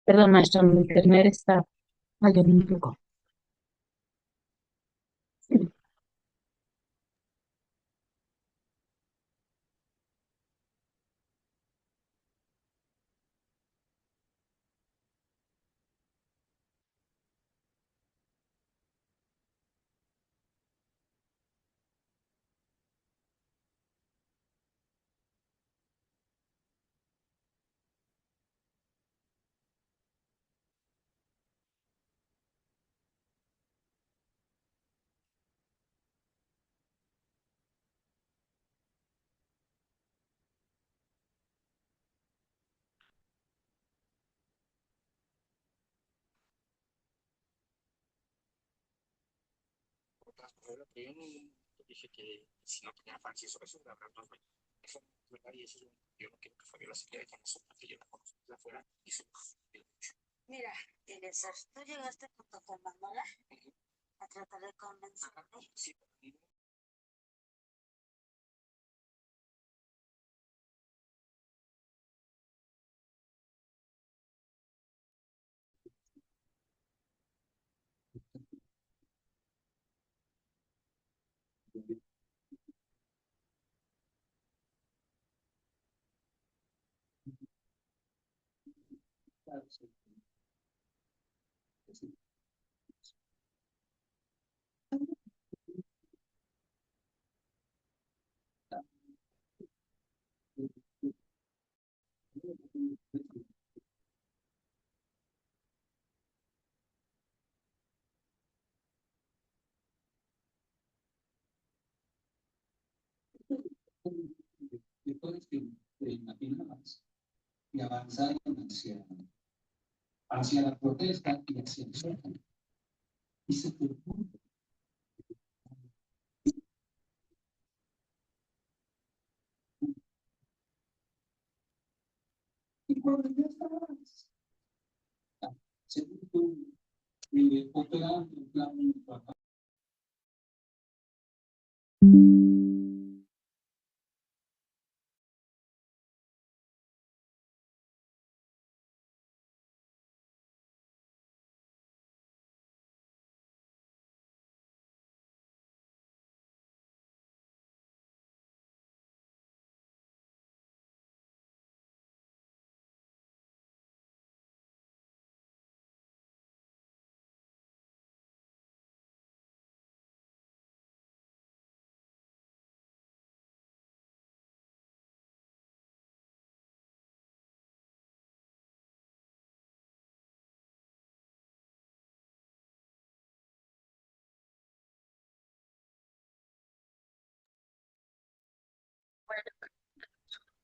Perdón, maestra, mi internet está fallando un poco. Mira, Eliezer, tú llegaste junto con Manuela a tratar de convencerme.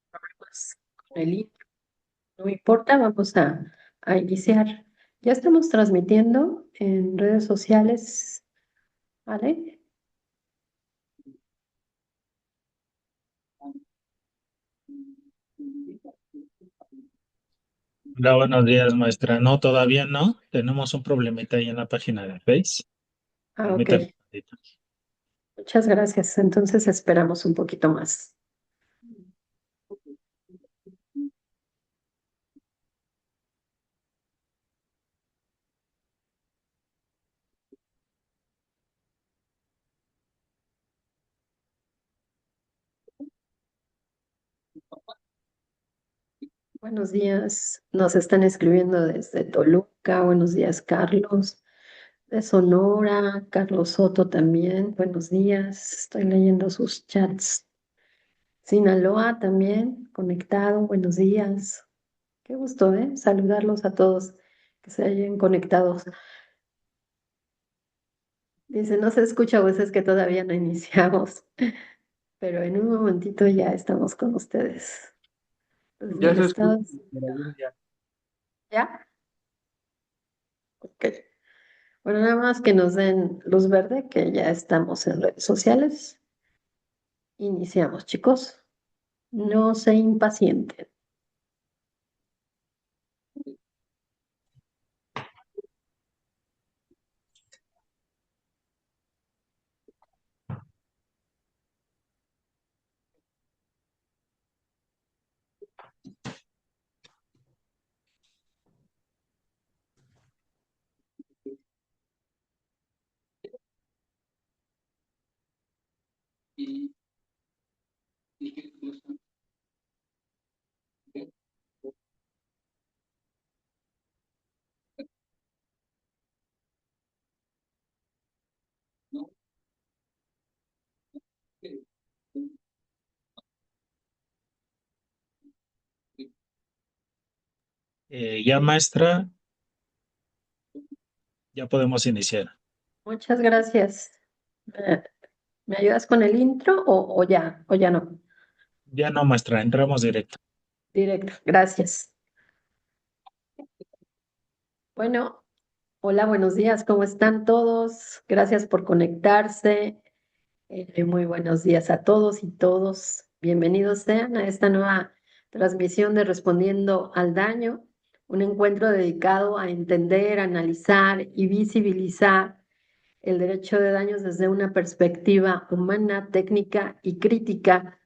Problemas con el link. No importa, vamos a iniciar. Ya estamos transmitiendo en redes sociales, ¿vale? Hola, buenos días, maestra. No, todavía no. Tenemos un problemita ahí en la página de Face. Ah, ok. Permítame un momentito. Muchas gracias. Entonces esperamos un poquito más. Buenos días. Nos están escribiendo desde Toluca. Buenos días, Carlos. De Sonora, Carlos Soto también. Buenos días. Estoy leyendo sus chats. Sinaloa también, conectado. Buenos días. Qué gusto, ¿eh? Saludarlos a todos que se hayan conectados. Dice, no se escucha, pues es que todavía no iniciamos, pero en un momentito ya estamos con ustedes. Desde Ya el se escucha. estado. Por ahí ya. ¿Ya? Ok. Bueno, nada más que nos den luz verde, que ya estamos en redes sociales. Iniciamos, chicos. No se impacienten. Ya maestra, ya podemos iniciar. Muchas gracias. ¿Me, me ayudas con el intro o ya no? Ya no maestra, entramos directo. Directo, gracias. Bueno, hola, buenos días, ¿cómo están todos? Gracias por conectarse. Muy buenos días a todos y todos. Bienvenidos sean a esta nueva transmisión de Respondiendo al Daño, un encuentro dedicado a entender, analizar y visibilizar el derecho de daños desde una perspectiva humana, técnica y crítica.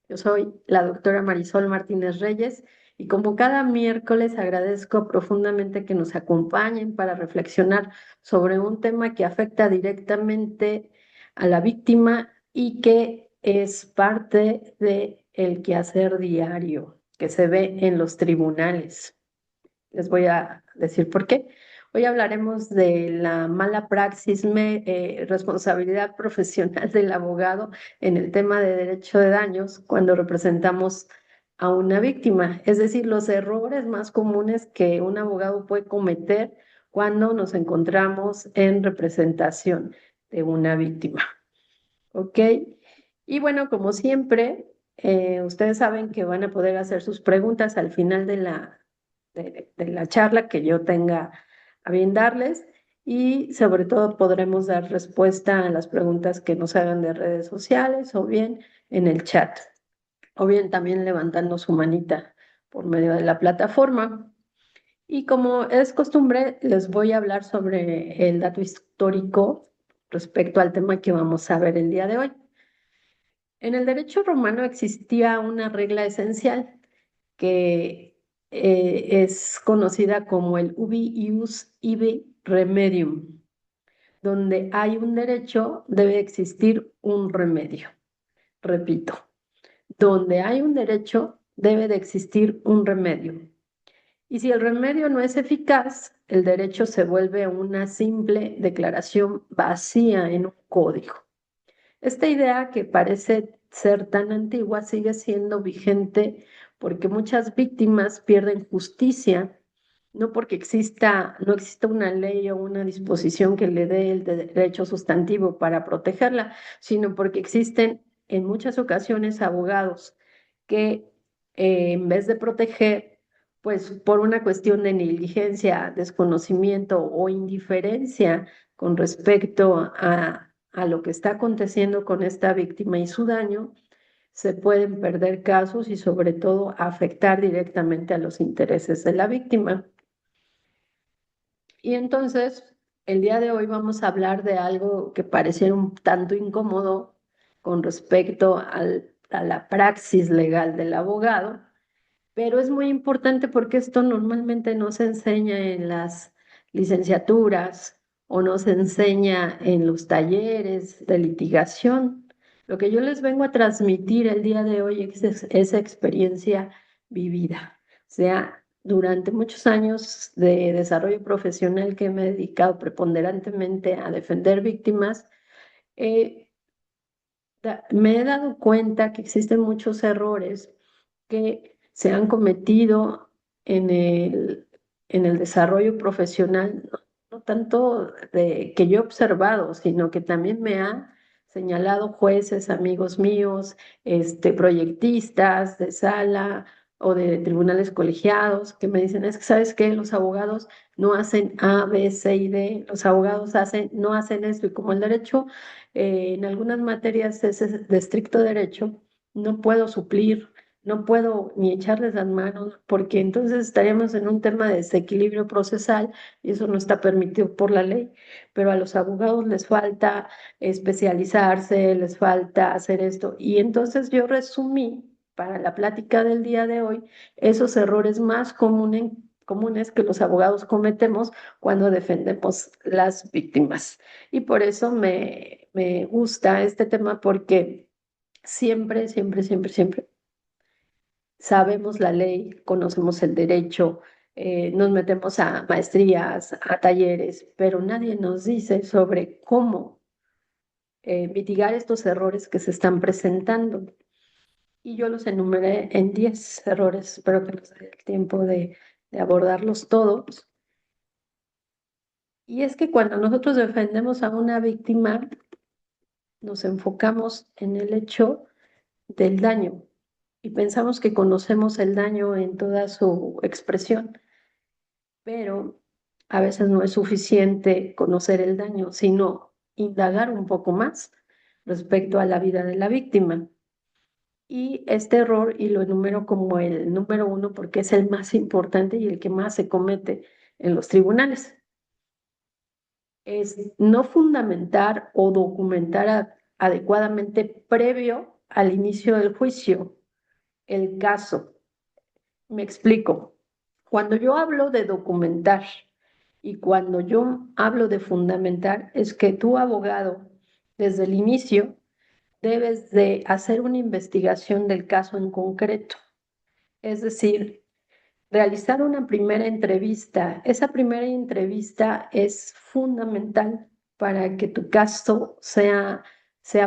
Yo soy la doctora Marisol Martínez Reyes y como cada miércoles agradezco profundamente que nos acompañen para reflexionar sobre un tema que afecta directamente a la víctima y que es parte de el quehacer diario que se ve en los tribunales. Les voy a decir por qué. Hoy hablaremos de la mala praxis, responsabilidad profesional del abogado en el tema de derecho de daños cuando representamos a una víctima, es decir, los errores más comunes que un abogado puede cometer cuando nos encontramos en representación de una víctima. ¿Ok? Y bueno, como siempre, ustedes saben que van a poder hacer sus preguntas al final de la charla que yo tenga a bien darles y sobre todo podremos dar respuesta a las preguntas que nos hagan de redes sociales o bien en el chat o bien también levantando su manita por medio de la plataforma. Y como es costumbre, les voy a hablar sobre el dato histórico respecto al tema que vamos a ver el día de hoy. En el derecho romano existía una regla esencial que es conocida como el ubi ius ibi remedium. Donde hay un derecho, debe existir un remedio. Repito, donde hay un derecho, debe de existir un remedio. Y si el remedio no es eficaz, el derecho se vuelve una simple declaración vacía en un código. Esta idea que parece ser tan antigua sigue siendo vigente porque muchas víctimas pierden justicia, no porque no exista una ley o una disposición que le dé el derecho sustantivo para protegerla, sino porque existen en muchas ocasiones abogados que en vez de proteger, pues por una cuestión de negligencia, desconocimiento o indiferencia con respecto a lo que está aconteciendo con esta víctima y su daño, se pueden perder casos y sobre todo afectar directamente a los intereses de la víctima. Y entonces, el día de hoy vamos a hablar de algo que pareciera un tanto incómodo con respecto a la praxis legal del abogado, pero es muy importante porque esto normalmente no se enseña en las licenciaturas o no se enseña en los talleres de litigación. Lo que yo les vengo a transmitir el día de hoy es esa experiencia vivida. O sea, durante muchos años de desarrollo profesional que me he dedicado preponderantemente a defender víctimas, eh, me he dado cuenta que existen muchos errores que se han cometido en en el desarrollo profesional, no tanto de, que yo he observado, sino que también me han señalado jueces, amigos míos, proyectistas de sala o de tribunales colegiados, que me dicen, es que, ¿sabes qué? Los abogados no hacen A, B, C y D, los abogados no hacen esto, y como el derecho en algunas materias es de estricto derecho, no puedo suplir, no puedo ni echarles las manos, porque entonces estaríamos en un tema de desequilibrio procesal y eso no está permitido por la ley. Pero a los abogados les falta especializarse, les falta hacer esto. Y entonces yo resumí para la plática del día de hoy esos errores más comunes que los abogados cometemos cuando defendemos las víctimas. Y por eso me gusta este tema porque siempre sabemos la ley, conocemos el derecho, nos metemos a maestrías, a talleres, pero nadie nos dice sobre cómo mitigar estos errores que se están presentando. Y yo los enumeré en 10 errores, espero que nos dé el tiempo de abordarlos todos. Y es que cuando nosotros defendemos a una víctima, nos enfocamos en el hecho del daño y pensamos que conocemos el daño en toda su expresión, pero a veces no es suficiente conocer el daño, sino indagar un poco más respecto a la vida de la víctima. Y este error, y lo enumero como el número uno porque es el más importante y el que más se comete en los tribunales, es no fundamentar o documentar adecuadamente previo al inicio del juicio el caso. Me explico. Cuando yo hablo de documentar y cuando yo hablo de fundamentar, es que tu abogado, desde el inicio, debes de hacer una investigación del caso en concreto. Es decir, realizar una primera entrevista. Esa primera entrevista es fundamental para que tu caso sea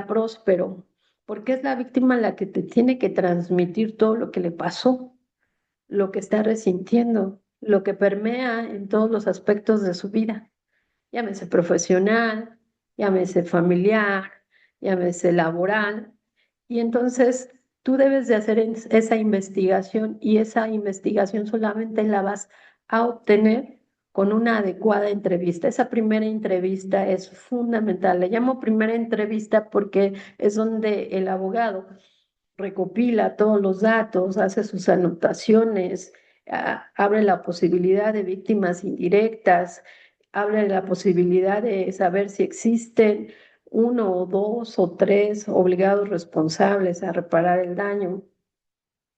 próspero, porque es la víctima la que te tiene que transmitir todo lo que le pasó, lo que está resintiendo, lo que permea en todos los aspectos de su vida, llámese profesional, llámese familiar, llámese laboral. Y entonces tú debes de hacer esa investigación y esa investigación solamente la vas a obtener con una adecuada entrevista. Esa primera entrevista es fundamental. Le llamo primera entrevista porque es donde el abogado recopila todos los datos, hace sus anotaciones, abre la posibilidad de víctimas indirectas, abre la posibilidad de saber si existen uno o dos o tres obligados responsables a reparar el daño.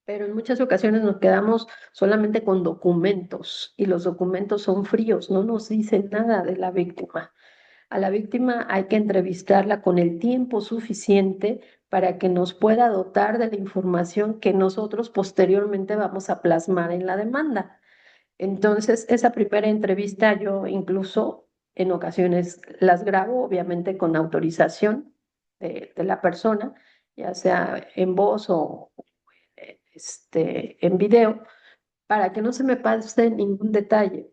Pero en muchas ocasiones nos quedamos solamente con documentos y los documentos son fríos, no nos dicen nada de la víctima. A la víctima hay que entrevistarla con el tiempo suficiente para que nos pueda dotar de la información que nosotros posteriormente vamos a plasmar en la demanda. Entonces, esa primera entrevista yo incluso en ocasiones las grabo, obviamente con autorización de la persona, ya sea en voz o en video, para que no se me pase ningún detalle.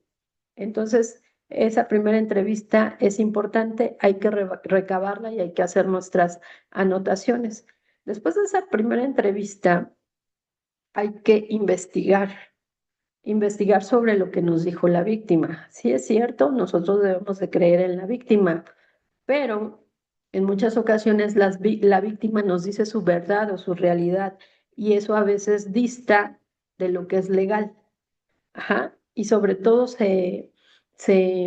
Entonces, esa primera entrevista es importante, hay que recabarla y hay que hacer nuestras anotaciones. Después de esa primera entrevista, hay que investigar sobre lo que nos dijo la víctima. Sí es cierto, nosotros debemos de creer en la víctima, pero en muchas ocasiones la víctima nos dice su verdad o su realidad y eso a veces dista de lo que es legal. Ajá. Y sobre todo se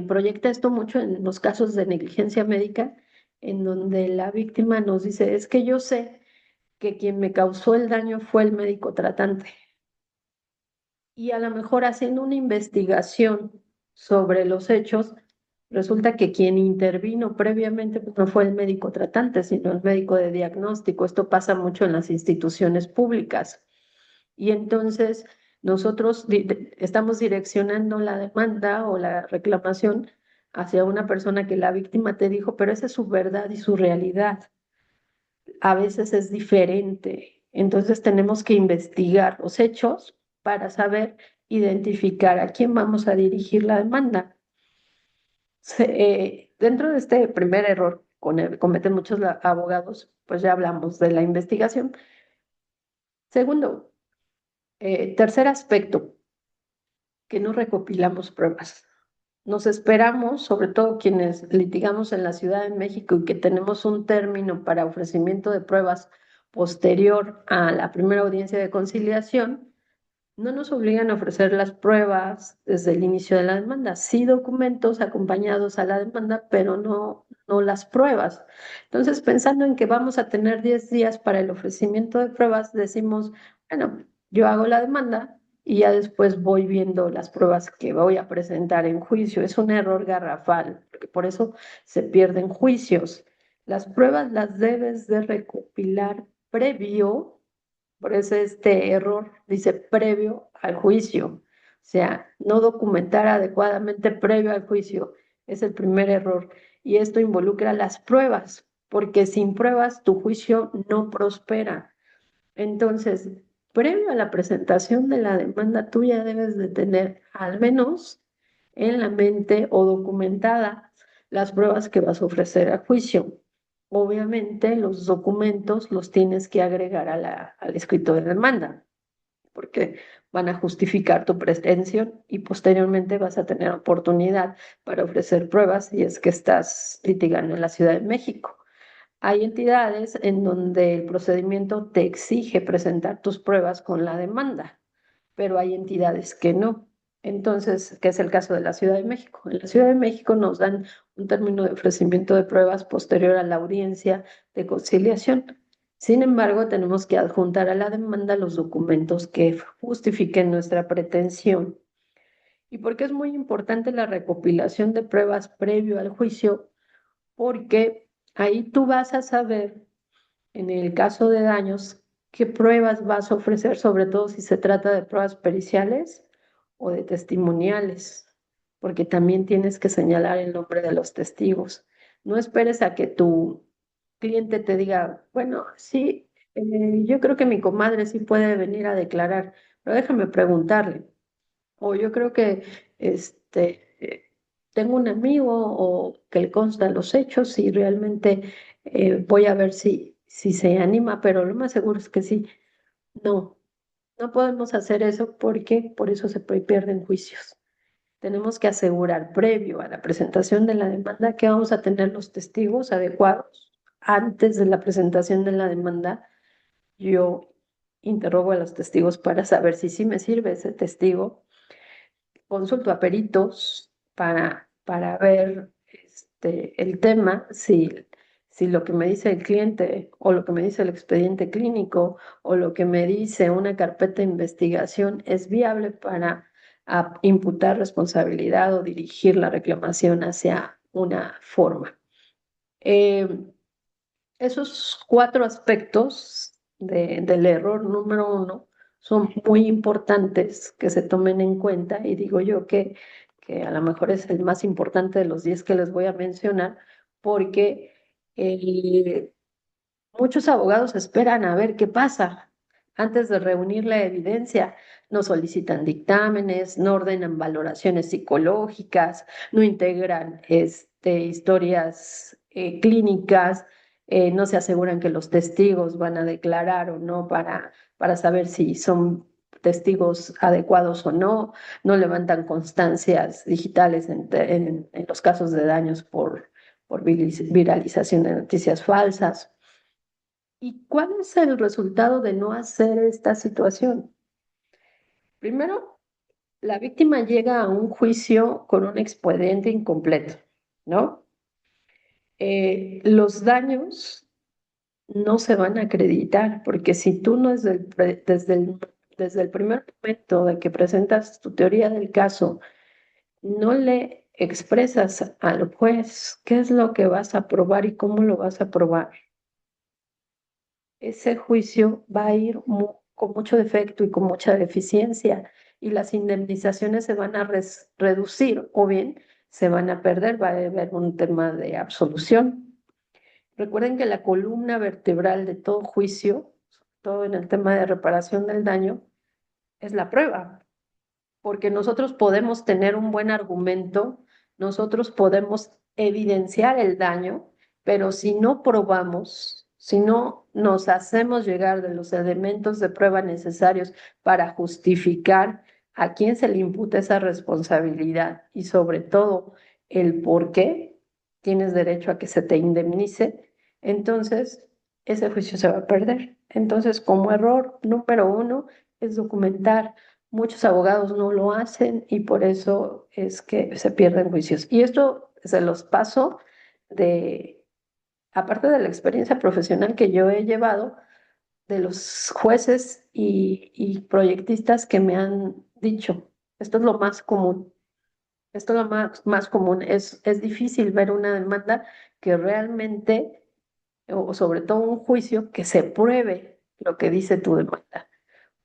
proyecta esto mucho en los casos de negligencia médica, en donde la víctima nos dice, es que yo sé que quien me causó el daño fue el médico tratante. Y a lo mejor haciendo una investigación sobre los hechos, resulta que quien intervino previamente pues, no fue el médico tratante, sino el médico de diagnóstico. Esto pasa mucho en las instituciones públicas. Y entonces nosotros estamos direccionando la demanda o la reclamación hacia una persona que la víctima te dijo, pero esa es su verdad y su realidad. A veces es diferente. Entonces tenemos que investigar los hechos para saber identificar a quién vamos a dirigir la demanda. Dentro de este primer error cometen muchos abogados, pues ya hablamos de la investigación. Segundo, tercer aspecto, que no recopilamos pruebas. Nos esperamos, sobre todo quienes litigamos en la Ciudad de México y que tenemos un término para ofrecimiento de pruebas posterior a la primera audiencia de conciliación, no nos obligan a ofrecer las pruebas desde el inicio de la demanda, sí documentos acompañados a la demanda, pero no las pruebas. Entonces, pensando en que vamos a tener 10 días para el ofrecimiento de pruebas, decimos, bueno, yo hago la demanda y ya después voy viendo las pruebas que voy a presentar en juicio. Es un error garrafal, porque por eso se pierden juicios. Las pruebas las debes de recopilar previo. Por eso este error dice previo al juicio, o sea, no documentar adecuadamente previo al juicio es el primer error. Y esto involucra las pruebas, porque sin pruebas tu juicio no prospera. Entonces, previo a la presentación de la demanda, tú ya debes de tener al menos en la mente o documentada las pruebas que vas a ofrecer a juicio. Obviamente, los documentos los tienes que agregar al escrito de demanda, porque van a justificar tu pretensión y posteriormente vas a tener oportunidad para ofrecer pruebas si es que estás litigando en la Ciudad de México. Hay entidades en donde el procedimiento te exige presentar tus pruebas con la demanda, pero hay entidades que no. Entonces, ¿qué es el caso de la Ciudad de México? En la Ciudad de México nos dan un término de ofrecimiento de pruebas posterior a la audiencia de conciliación. Sin embargo, tenemos que adjuntar a la demanda los documentos que justifiquen nuestra pretensión. ¿Y por qué es muy importante la recopilación de pruebas previo al juicio? Porque ahí tú vas a saber, en el caso de daños, qué pruebas vas a ofrecer, sobre todo si se trata de pruebas periciales o de testimoniales, porque también tienes que señalar el nombre de los testigos. No esperes a que tu cliente te diga, bueno, sí, yo creo que mi comadre sí puede venir a declarar, pero déjame preguntarle. O yo creo que tengo un amigo o que le constan los hechos y realmente voy a ver si se anima, pero lo más seguro es que sí. No, no podemos hacer eso porque por eso se pierden juicios. Tenemos que asegurar previo a la presentación de la demanda que vamos a tener los testigos adecuados. Antes de la presentación de la demanda, yo interrogo a los testigos para saber si sí me sirve ese testigo. Consulto a peritos para ver el tema, si lo que me dice el cliente o lo que me dice el expediente clínico o lo que me dice una carpeta de investigación es viable para imputar responsabilidad o dirigir la reclamación hacia una forma. Eh, Esos cuatro aspectos del error número uno son muy importantes que se tomen en cuenta y digo yo que a lo mejor es el más importante de los 10 que les voy a mencionar porque eh, muchos abogados esperan a ver qué pasa antes de reunir la evidencia. No solicitan dictámenes, no ordenan valoraciones psicológicas, no integran historias clínicas, no se aseguran que los testigos van a declarar o no para saber si son testigos adecuados o no, no levantan constancias digitales en los casos de daños por viralización de noticias falsas. ¿Y cuál es el resultado de no hacer esta situación? Primero, la víctima llega a un juicio con un expediente incompleto, ¿no? Los daños no se van a acreditar, porque si tú no desde el primer momento de que presentas tu teoría del caso, no le expresas al juez qué es lo que vas a probar y cómo lo vas a probar, ese juicio va a ir con mucho defecto y con mucha deficiencia y las indemnizaciones se van a reducir o bien se van a perder, va a haber un tema de absolución. Recuerden que la columna vertebral de todo juicio, todo en el tema de reparación del daño, es la prueba, porque nosotros podemos tener un buen argumento, nosotros podemos evidenciar el daño, pero si no probamos, si no nos hacemos llegar de los elementos de prueba necesarios para justificar a quién se le imputa esa responsabilidad y sobre todo el por qué tienes derecho a que se te indemnice, entonces ese juicio se va a perder. Entonces, como error número uno es documentar. Muchos abogados no lo hacen y por eso es que se pierden juicios. Y esto se los paso aparte de la experiencia profesional que yo he llevado, de los jueces y proyectistas que me han dicho, esto es lo más común, esto es lo más común, es difícil ver una demanda que realmente, o sobre todo un juicio, que se pruebe lo que dice tu demanda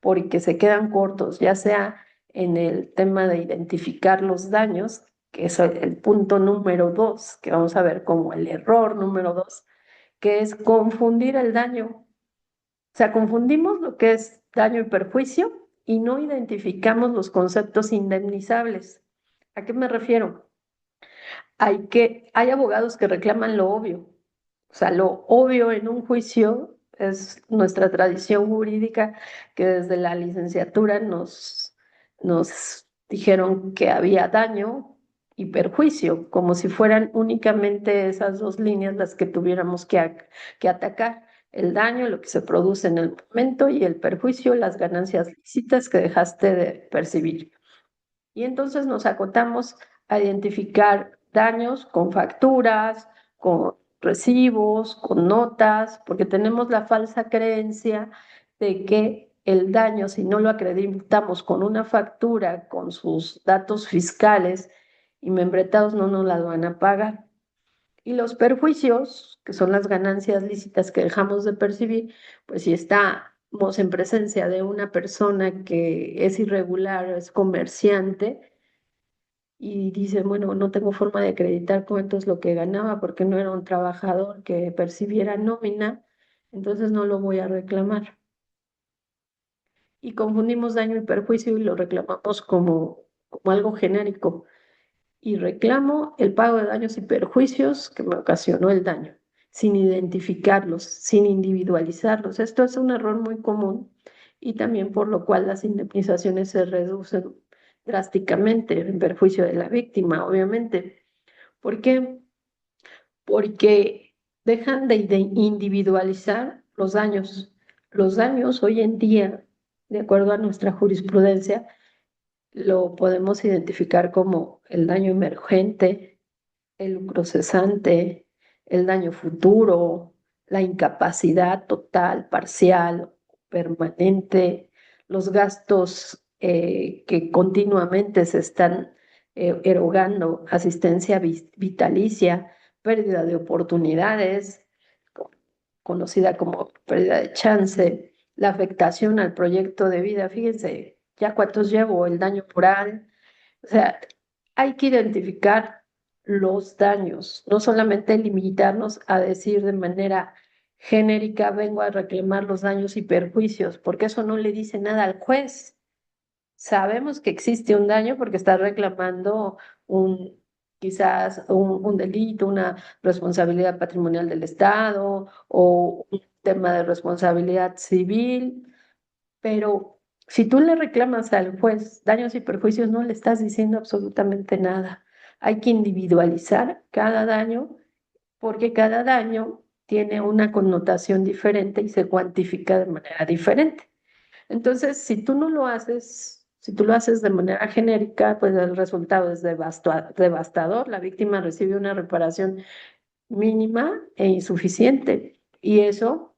porque se quedan cortos, ya sea en el tema de identificar los daños, que es el punto número dos, que vamos a ver como el error número dos, que es confundir el daño. O sea, confundimos lo que es daño y perjuicio y no identificamos los conceptos indemnizables. ¿A qué me refiero? Hay abogados que reclaman lo obvio. O sea, lo obvio en un juicio es nuestra tradición jurídica que desde la licenciatura nos dijeron que había daño y perjuicio, como si fueran únicamente esas dos líneas las que tuviéramos que atacar. El daño, lo que se produce en el momento, y el perjuicio, las ganancias lícitas que dejaste de percibir. Y entonces nos acotamos a identificar daños con facturas, con recibos, con notas, porque tenemos la falsa creencia de que el daño, si no lo acreditamos con una factura, con sus datos fiscales y membretados, no nos las van a pagar. Y los perjuicios, que son las ganancias lícitas que dejamos de percibir, pues si estamos en presencia de una persona que es irregular, es comerciante, y dice, bueno, no tengo forma de acreditar cuánto es lo que ganaba porque no era un trabajador que percibiera nómina, entonces no lo voy a reclamar. Y confundimos daño y perjuicio y lo reclamamos como algo genérico. Y reclamo el pago de daños y perjuicios que me ocasionó el daño, sin identificarlos, sin individualizarlos. Esto es un error muy común y también por lo cual las indemnizaciones se reducen drásticamente en perjuicio de la víctima, obviamente. ¿Por qué? Porque dejan de individualizar los daños. Los daños hoy en día, de acuerdo a nuestra jurisprudencia, lo podemos identificar como el daño emergente, el lucro cesante, el daño futuro, la incapacidad total, parcial, permanente, los gastos que continuamente se están erogando, asistencia vitalicia, pérdida de oportunidades, conocida como pérdida de chance, la afectación al proyecto de vida. Fíjense, ya cuántos llevo, el daño moral. O sea, hay que identificar los daños, no solamente limitarnos a decir de manera genérica, vengo a reclamar los daños y perjuicios, porque eso no le dice nada al juez. Sabemos que existe un daño porque está reclamando un, quizás un delito, una responsabilidad patrimonial del Estado o un tema de responsabilidad civil, pero si tú le reclamas al juez daños y perjuicios, no le estás diciendo absolutamente nada. Hay que individualizar cada daño porque cada daño tiene una connotación diferente y se cuantifica de manera diferente. Entonces, si tú no lo haces, si tú lo haces de manera genérica, pues el resultado es devastador. La víctima recibe una reparación mínima e insuficiente. Y eso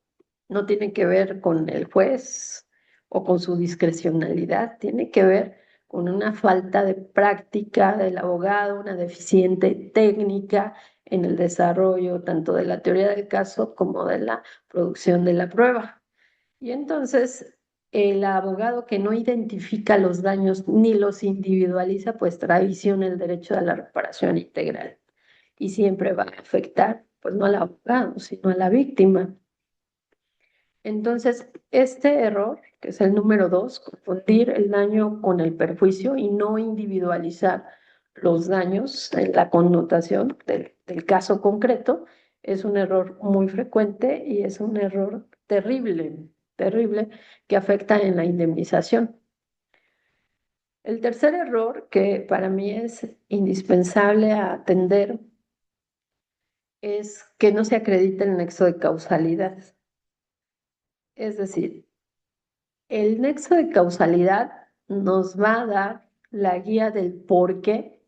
no tiene que ver con el juez o con su discrecionalidad, tiene que ver con una falta de práctica del abogado, una deficiente técnica en el desarrollo tanto de la teoría del caso como de la producción de la prueba. Y entonces el abogado que no identifica los daños ni los individualiza, pues traiciona el derecho a la reparación integral y siempre va a afectar, pues no al abogado, sino a la víctima. Entonces, este error, que es el número dos, confundir el daño con el perjuicio y no individualizar los daños en la connotación del caso concreto, es un error muy frecuente y es un error terrible, terrible, que afecta en la indemnización. El tercer error, que para mí es indispensable atender, es que no se acredita el nexo de causalidad. Es decir, el nexo de causalidad nos va a dar la guía del por qué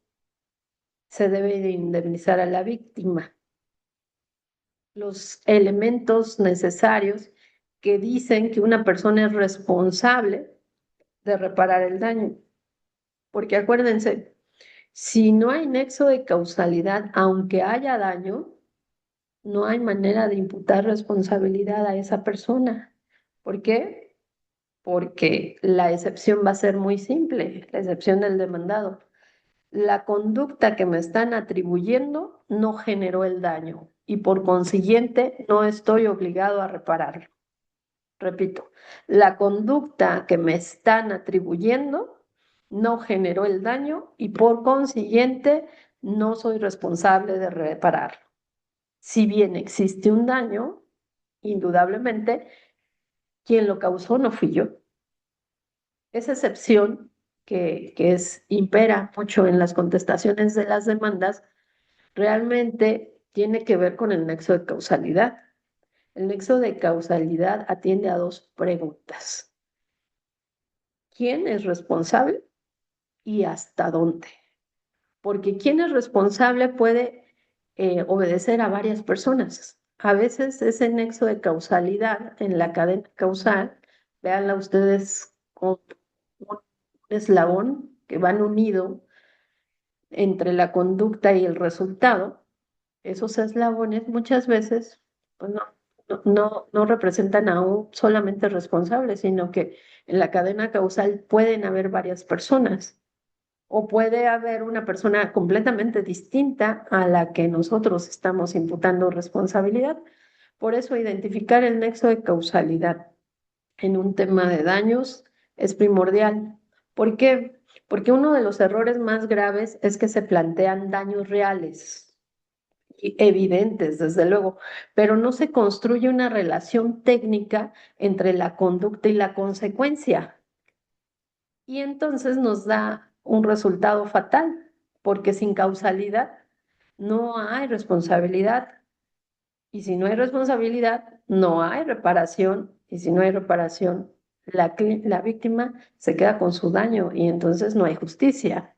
se debe de indemnizar a la víctima, los elementos necesarios que dicen que una persona es responsable de reparar el daño. Porque acuérdense, si no hay nexo de causalidad, aunque haya daño, no hay manera de imputar responsabilidad a esa persona. ¿Por qué? Porque la excepción va a ser muy simple, la excepción del demandado. La conducta que me están atribuyendo no generó el daño y por consiguiente no estoy obligado a repararlo. Repito, la conducta que me están atribuyendo no generó el daño y por consiguiente no soy responsable de repararlo. Si bien existe un daño, indudablemente, quien lo causó no fui yo. Esa excepción que impera mucho en las contestaciones de las demandas realmente tiene que ver con el nexo de causalidad. El nexo de causalidad atiende a dos preguntas. ¿Quién es responsable y hasta dónde? Porque quien es responsable puede obedecer a varias personas. A veces ese nexo de causalidad en la cadena causal, véanla ustedes como un eslabón que van unido entre la conducta y el resultado. Esos eslabones muchas veces pues no representan a un solamente responsable, sino que en la cadena causal pueden haber varias personas o puede haber una persona completamente distinta a la que nosotros estamos imputando responsabilidad. Por eso identificar el nexo de causalidad en un tema de daños es primordial. ¿Por qué? Porque uno de los errores más graves es que se plantean daños reales y evidentes, desde luego, pero no se construye una relación técnica entre la conducta y la consecuencia. Y entonces nos da un resultado fatal, porque sin causalidad no hay responsabilidad. Y si no hay responsabilidad, no hay reparación. Y si no hay reparación, la víctima se queda con su daño y entonces no hay justicia.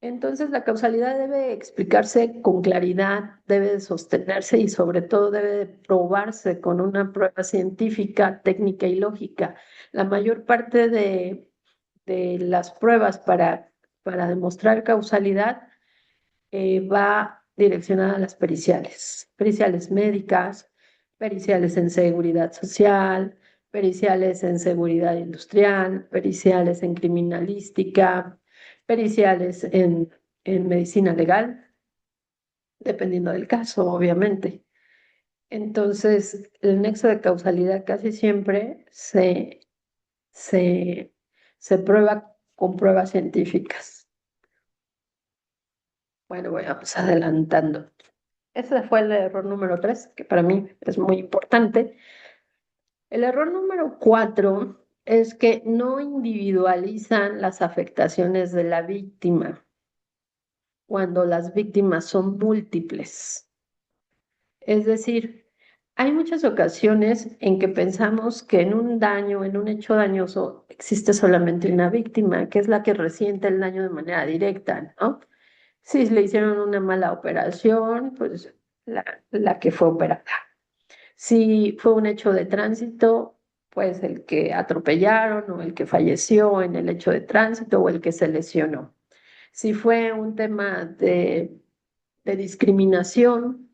Entonces la causalidad debe explicarse con claridad, debe de sostenerse y sobre todo debe de probarse con una prueba científica, técnica y lógica. La mayor parte de las pruebas para demostrar causalidad va direccionada a las periciales, periciales médicas, periciales en seguridad social, periciales en seguridad industrial, periciales en criminalística, periciales en medicina legal, dependiendo del caso, obviamente. Entonces, el nexo de causalidad casi siempre se, se prueba con pruebas científicas. Bueno, vamos adelantando. Ese fue el error número 3, que para mí es muy importante. El error número 4 es que no individualizan las afectaciones de la víctima cuando las víctimas son múltiples. Es decir, hay muchas ocasiones en que pensamos que en un daño, en un hecho dañoso, existe solamente una víctima, que es la que resiente el daño de manera directa, ¿no? Si le hicieron una mala operación, pues la que fue operada. Si fue un hecho de tránsito, pues el que atropellaron o el que falleció en el hecho de tránsito o el que se lesionó. Si fue un tema de discriminación,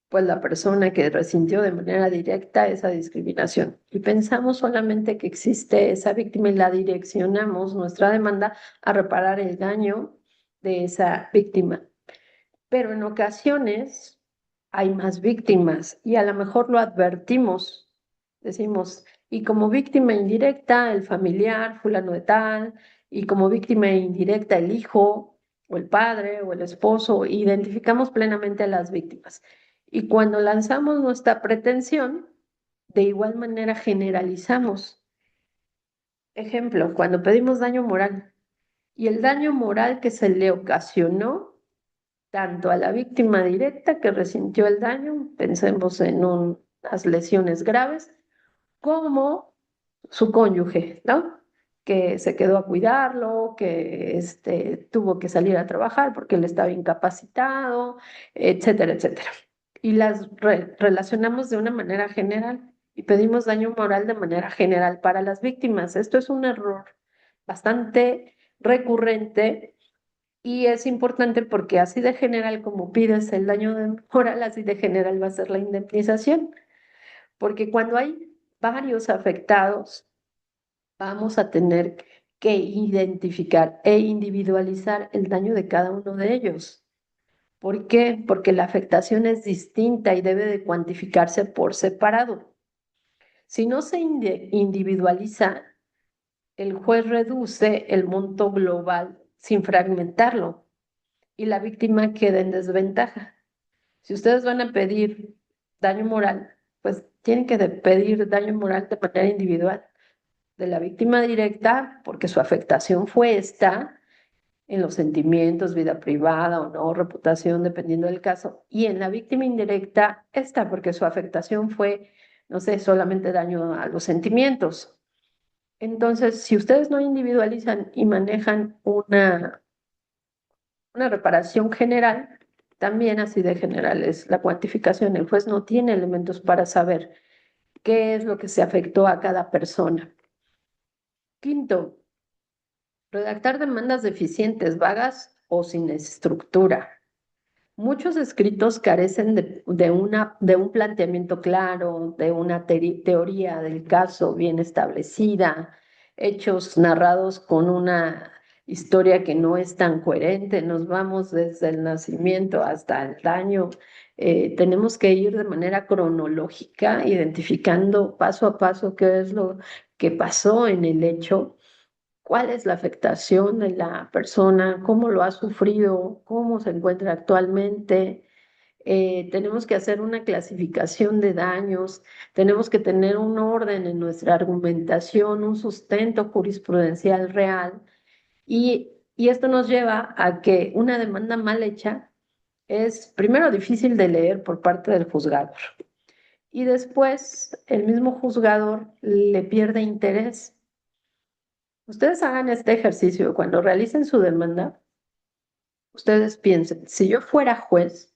pues la persona que resintió de manera directa esa discriminación. Y pensamos solamente que existe esa víctima y la direccionamos nuestra demanda a reparar el daño de esa víctima. Pero en ocasiones hay más víctimas y a lo mejor lo advertimos. Decimos, y como víctima indirecta el familiar fulano de tal, y como víctima indirecta el hijo o el padre o el esposo, identificamos plenamente a las víctimas. Y cuando lanzamos nuestra pretensión, de igual manera generalizamos. Ejemplo, cuando pedimos daño moral y el daño moral que se le ocasionó tanto a la víctima directa que resintió el daño, pensemos en unas lesiones graves, como su cónyuge, ¿no? Que se quedó a cuidarlo, que tuvo que salir a trabajar porque él estaba incapacitado, etcétera, etcétera. Y las relacionamos de una manera general y pedimos daño moral de manera general para las víctimas. Esto es un error bastante recurrente y es importante porque así de general como pides el daño moral, así de general va a ser la indemnización. Porque cuando hay varios afectados, vamos a tener que identificar e individualizar el daño de cada uno de ellos. ¿Por qué? Porque la afectación es distinta y debe de cuantificarse por separado. Si no se individualiza, el juez reduce el monto global sin fragmentarlo y la víctima queda en desventaja. Si ustedes van a pedir daño moral, pues tienen que pedir daño moral de manera individual. De la víctima directa, porque su afectación fue esta, en los sentimientos, vida privada o no, reputación, dependiendo del caso, y en la víctima indirecta, esta, porque su afectación fue, no sé, solamente daño a los sentimientos. Entonces, si ustedes no individualizan y manejan una reparación general, también así de general es la cuantificación. El juez no tiene elementos para saber qué es lo que se afectó a cada persona. Quinto, redactar demandas deficientes, vagas o sin estructura. Muchos escritos carecen de un planteamiento claro, de una teoría del caso bien establecida, hechos narrados con una historia que no es tan coherente. Nos vamos desde el nacimiento hasta el daño. Tenemos que ir de manera cronológica, identificando paso a paso qué es lo que pasó en el hecho, cuál es la afectación de la persona, cómo lo ha sufrido, cómo se encuentra actualmente. Tenemos que hacer una clasificación de daños, tenemos que tener un orden en nuestra argumentación, un sustento jurisprudencial real, y esto nos lleva a que una demanda mal hecha es primero difícil de leer por parte del juzgador, y después el mismo juzgador le pierde interés. Ustedes hagan este ejercicio cuando realicen su demanda. Ustedes piensen, si yo fuera juez,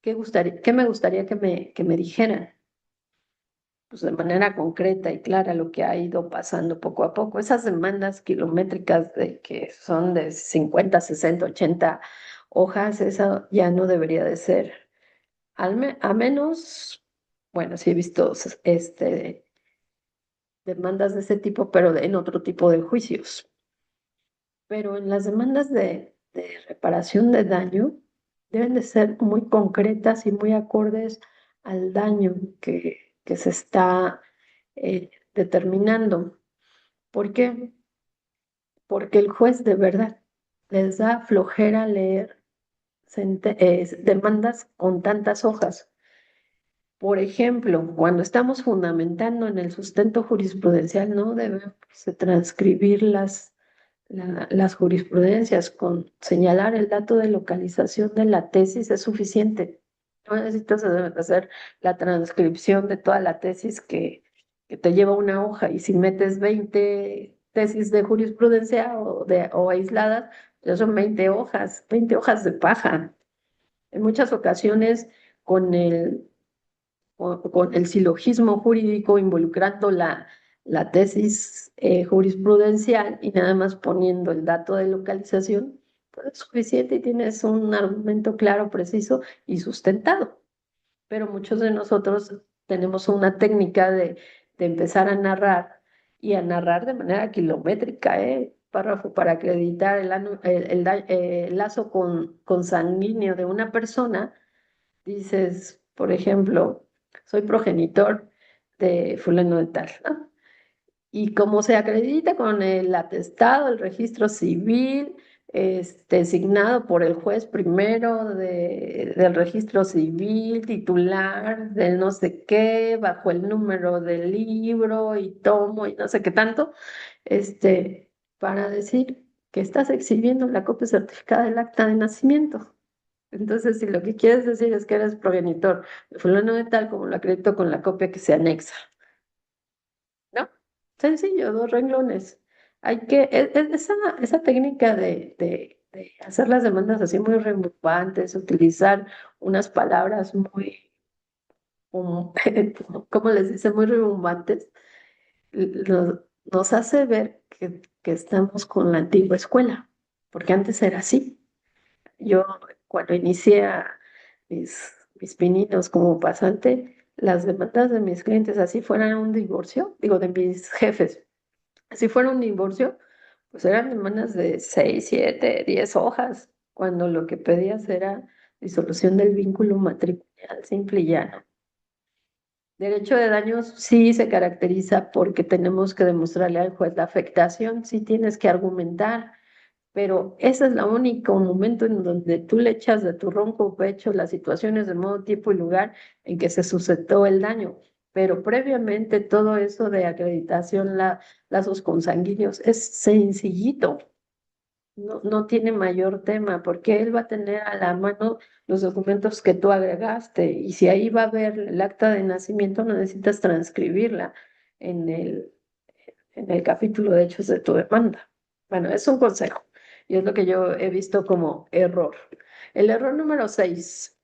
qué me gustaría que me dijeran? Pues de manera concreta y clara lo que ha ido pasando poco a poco. Esas demandas kilométricas de que son de 50, 60, 80 hojas, eso ya no debería de ser. A menos, bueno, sí he visto demandas de ese tipo, pero en otro tipo de juicios. Pero en las demandas de reparación de daño deben de ser muy concretas y muy acordes al daño que se está determinando. ¿Por qué? Porque el juez de verdad les da flojera leer demandas con tantas hojas. Por ejemplo, cuando estamos fundamentando en el sustento jurisprudencial, no debemos de transcribir las jurisprudencias. Con señalar el dato de localización de la tesis es suficiente. No necesitas hacer la transcripción de toda la tesis que te lleva una hoja, y si metes 20 tesis de jurisprudencia o aisladas, ya son 20 hojas de paja. En muchas ocasiones, con con el silogismo jurídico involucrando la tesis jurisprudencial y nada más poniendo el dato de localización, pues es suficiente y tienes un argumento claro, preciso y sustentado. Pero muchos de nosotros tenemos una técnica de empezar a narrar, y a narrar de manera kilométrica, párrafo para acreditar el lazo consanguíneo de una persona. Dices, por ejemplo, soy progenitor de fulano de tal, ¿no? Y como se acredita con el atestado, el registro civil, signado por el juez primero del registro civil, titular del no sé qué, bajo el número del libro y tomo y no sé qué tanto, para decir que estás exhibiendo la copia certificada del acta de nacimiento. Entonces, si lo que quieres decir es que eres progenitor de fulano de tal, como lo acredito con la copia que se anexa, ¿no? Sencillo, dos renglones. Esa técnica de hacer las demandas así muy rimbombantes, utilizar unas palabras muy, como, ¿cómo les dice? Muy rimbombantes, nos, nos hace ver que estamos con la antigua escuela, porque antes era así. Yo, cuando inicié mis pininos como pasante, las demandas de mis clientes, así fueran un divorcio, digo, de mis jefes, así fuera un divorcio, pues eran demandas de 6, 7, 10 hojas, cuando lo que pedías era disolución del vínculo matrimonial simple y llano. Derecho de daños sí se caracteriza porque tenemos que demostrarle al juez la afectación, sí tienes que argumentar, pero ese es el único momento en donde tú le echas de tu ronco pecho las situaciones de modo, tiempo y lugar en que se suscitó el daño. Pero previamente todo eso de acreditación, lazos consanguíneos, es sencillito. No tiene mayor tema, porque él va a tener a la mano los documentos que tú agregaste, y si ahí va a ver el acta de nacimiento, no necesitas transcribirla en el capítulo de hechos de tu demanda. Bueno, es un consejo, y es lo que yo he visto como error. El error número 6,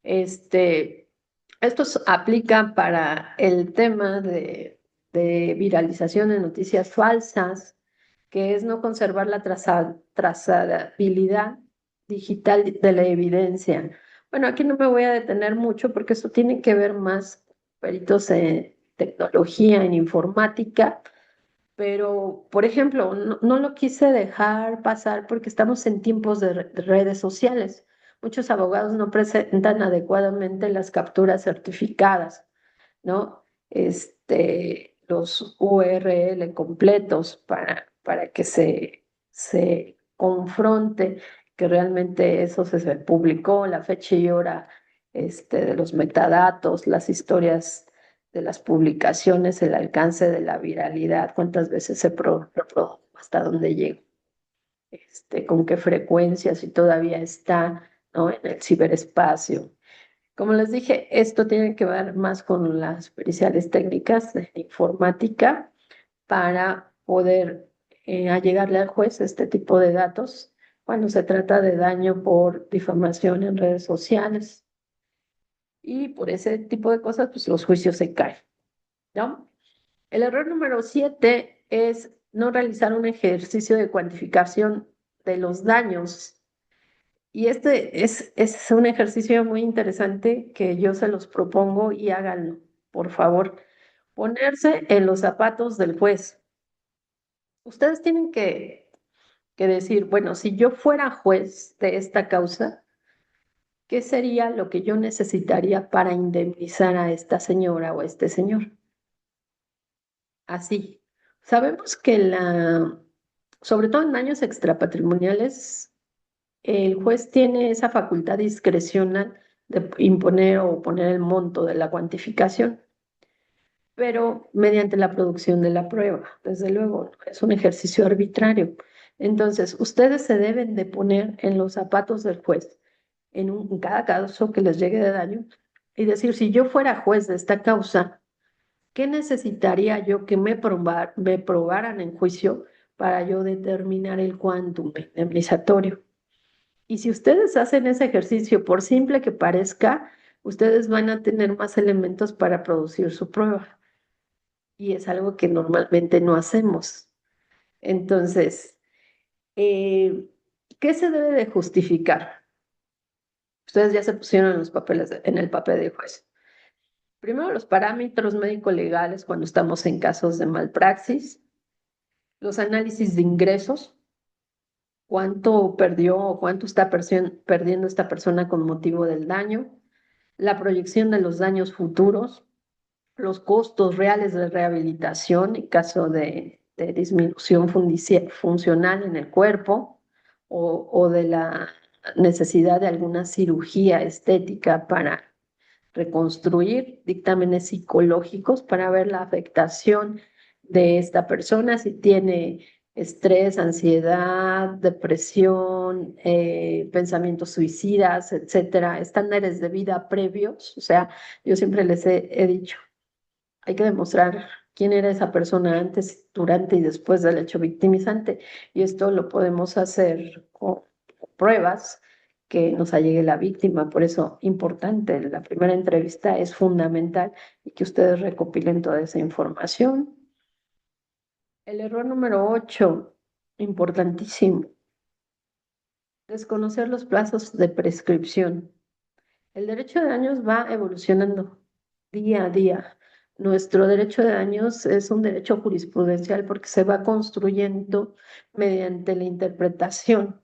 esto aplica para el tema de viralización de noticias falsas, que es no conservar la trazabilidad digital de la evidencia. Bueno, aquí no me voy a detener mucho porque esto tiene que ver más peritos en tecnología, en informática, pero, por ejemplo, no lo quise dejar pasar porque estamos en tiempos de redes sociales. Muchos abogados no presentan adecuadamente las capturas certificadas, ¿no? Los URL completos para que se confronte que realmente eso se publicó, la fecha y hora, de los metadatos, las historias de las publicaciones, el alcance de la viralidad, cuántas veces se reprodujo, hasta dónde llegó, con qué frecuencia, si todavía está, ¿no?, en el ciberespacio. Como les dije, esto tiene que ver más con las periciales técnicas de informática para poder allegarle al juez este tipo de datos cuando se trata de daño por difamación en redes sociales. Y por ese tipo de cosas, pues los juicios se caen, ¿no? El error número 7 es no realizar un ejercicio de cuantificación de los daños. Y es un ejercicio muy interesante que yo se los propongo y háganlo, por favor. Ponerse en los zapatos del juez. Ustedes tienen que decir, bueno, si yo fuera juez de esta causa, ¿qué sería lo que yo necesitaría para indemnizar a esta señora o a este señor? Así. Sabemos que sobre todo en daños extrapatrimoniales, el juez tiene esa facultad discrecional de imponer o poner el monto de la cuantificación, pero mediante la producción de la prueba. Desde luego, es un ejercicio arbitrario. Entonces, ustedes se deben de poner en los zapatos del juez en cada caso que les llegue de daño y decir, si yo fuera juez de esta causa, ¿qué necesitaría yo que me probaran en juicio para yo determinar el quantum indemnizatorio? Y si ustedes hacen ese ejercicio, por simple que parezca, ustedes van a tener más elementos para producir su prueba. Y es algo que normalmente no hacemos. Entonces, eh, ¿qué se debe de justificar? Ustedes ya se pusieron en los papeles, en el papel de juez. Primero, los parámetros médico-legales cuando estamos en casos de malpraxis, los análisis de ingresos, cuánto perdió o cuánto está perdiendo esta persona con motivo del daño, la proyección de los daños futuros, los costos reales de rehabilitación en caso de disminución funcional en el cuerpo o de la necesidad de alguna cirugía estética para reconstruir, dictámenes psicológicos para ver la afectación de esta persona, si tiene estrés, ansiedad, depresión, pensamientos suicidas, etcétera, estándares de vida previos. O sea, yo siempre les he dicho, hay que demostrar quién era esa persona antes, durante y después del hecho victimizante. Y esto lo podemos hacer con pruebas que nos allegue la víctima. Por eso, importante, la primera entrevista es fundamental y que ustedes recopilen toda esa información. El error número 8, importantísimo, desconocer los plazos de prescripción. El derecho de daños va evolucionando día a día. Nuestro derecho de daños es un derecho jurisprudencial porque se va construyendo mediante la interpretación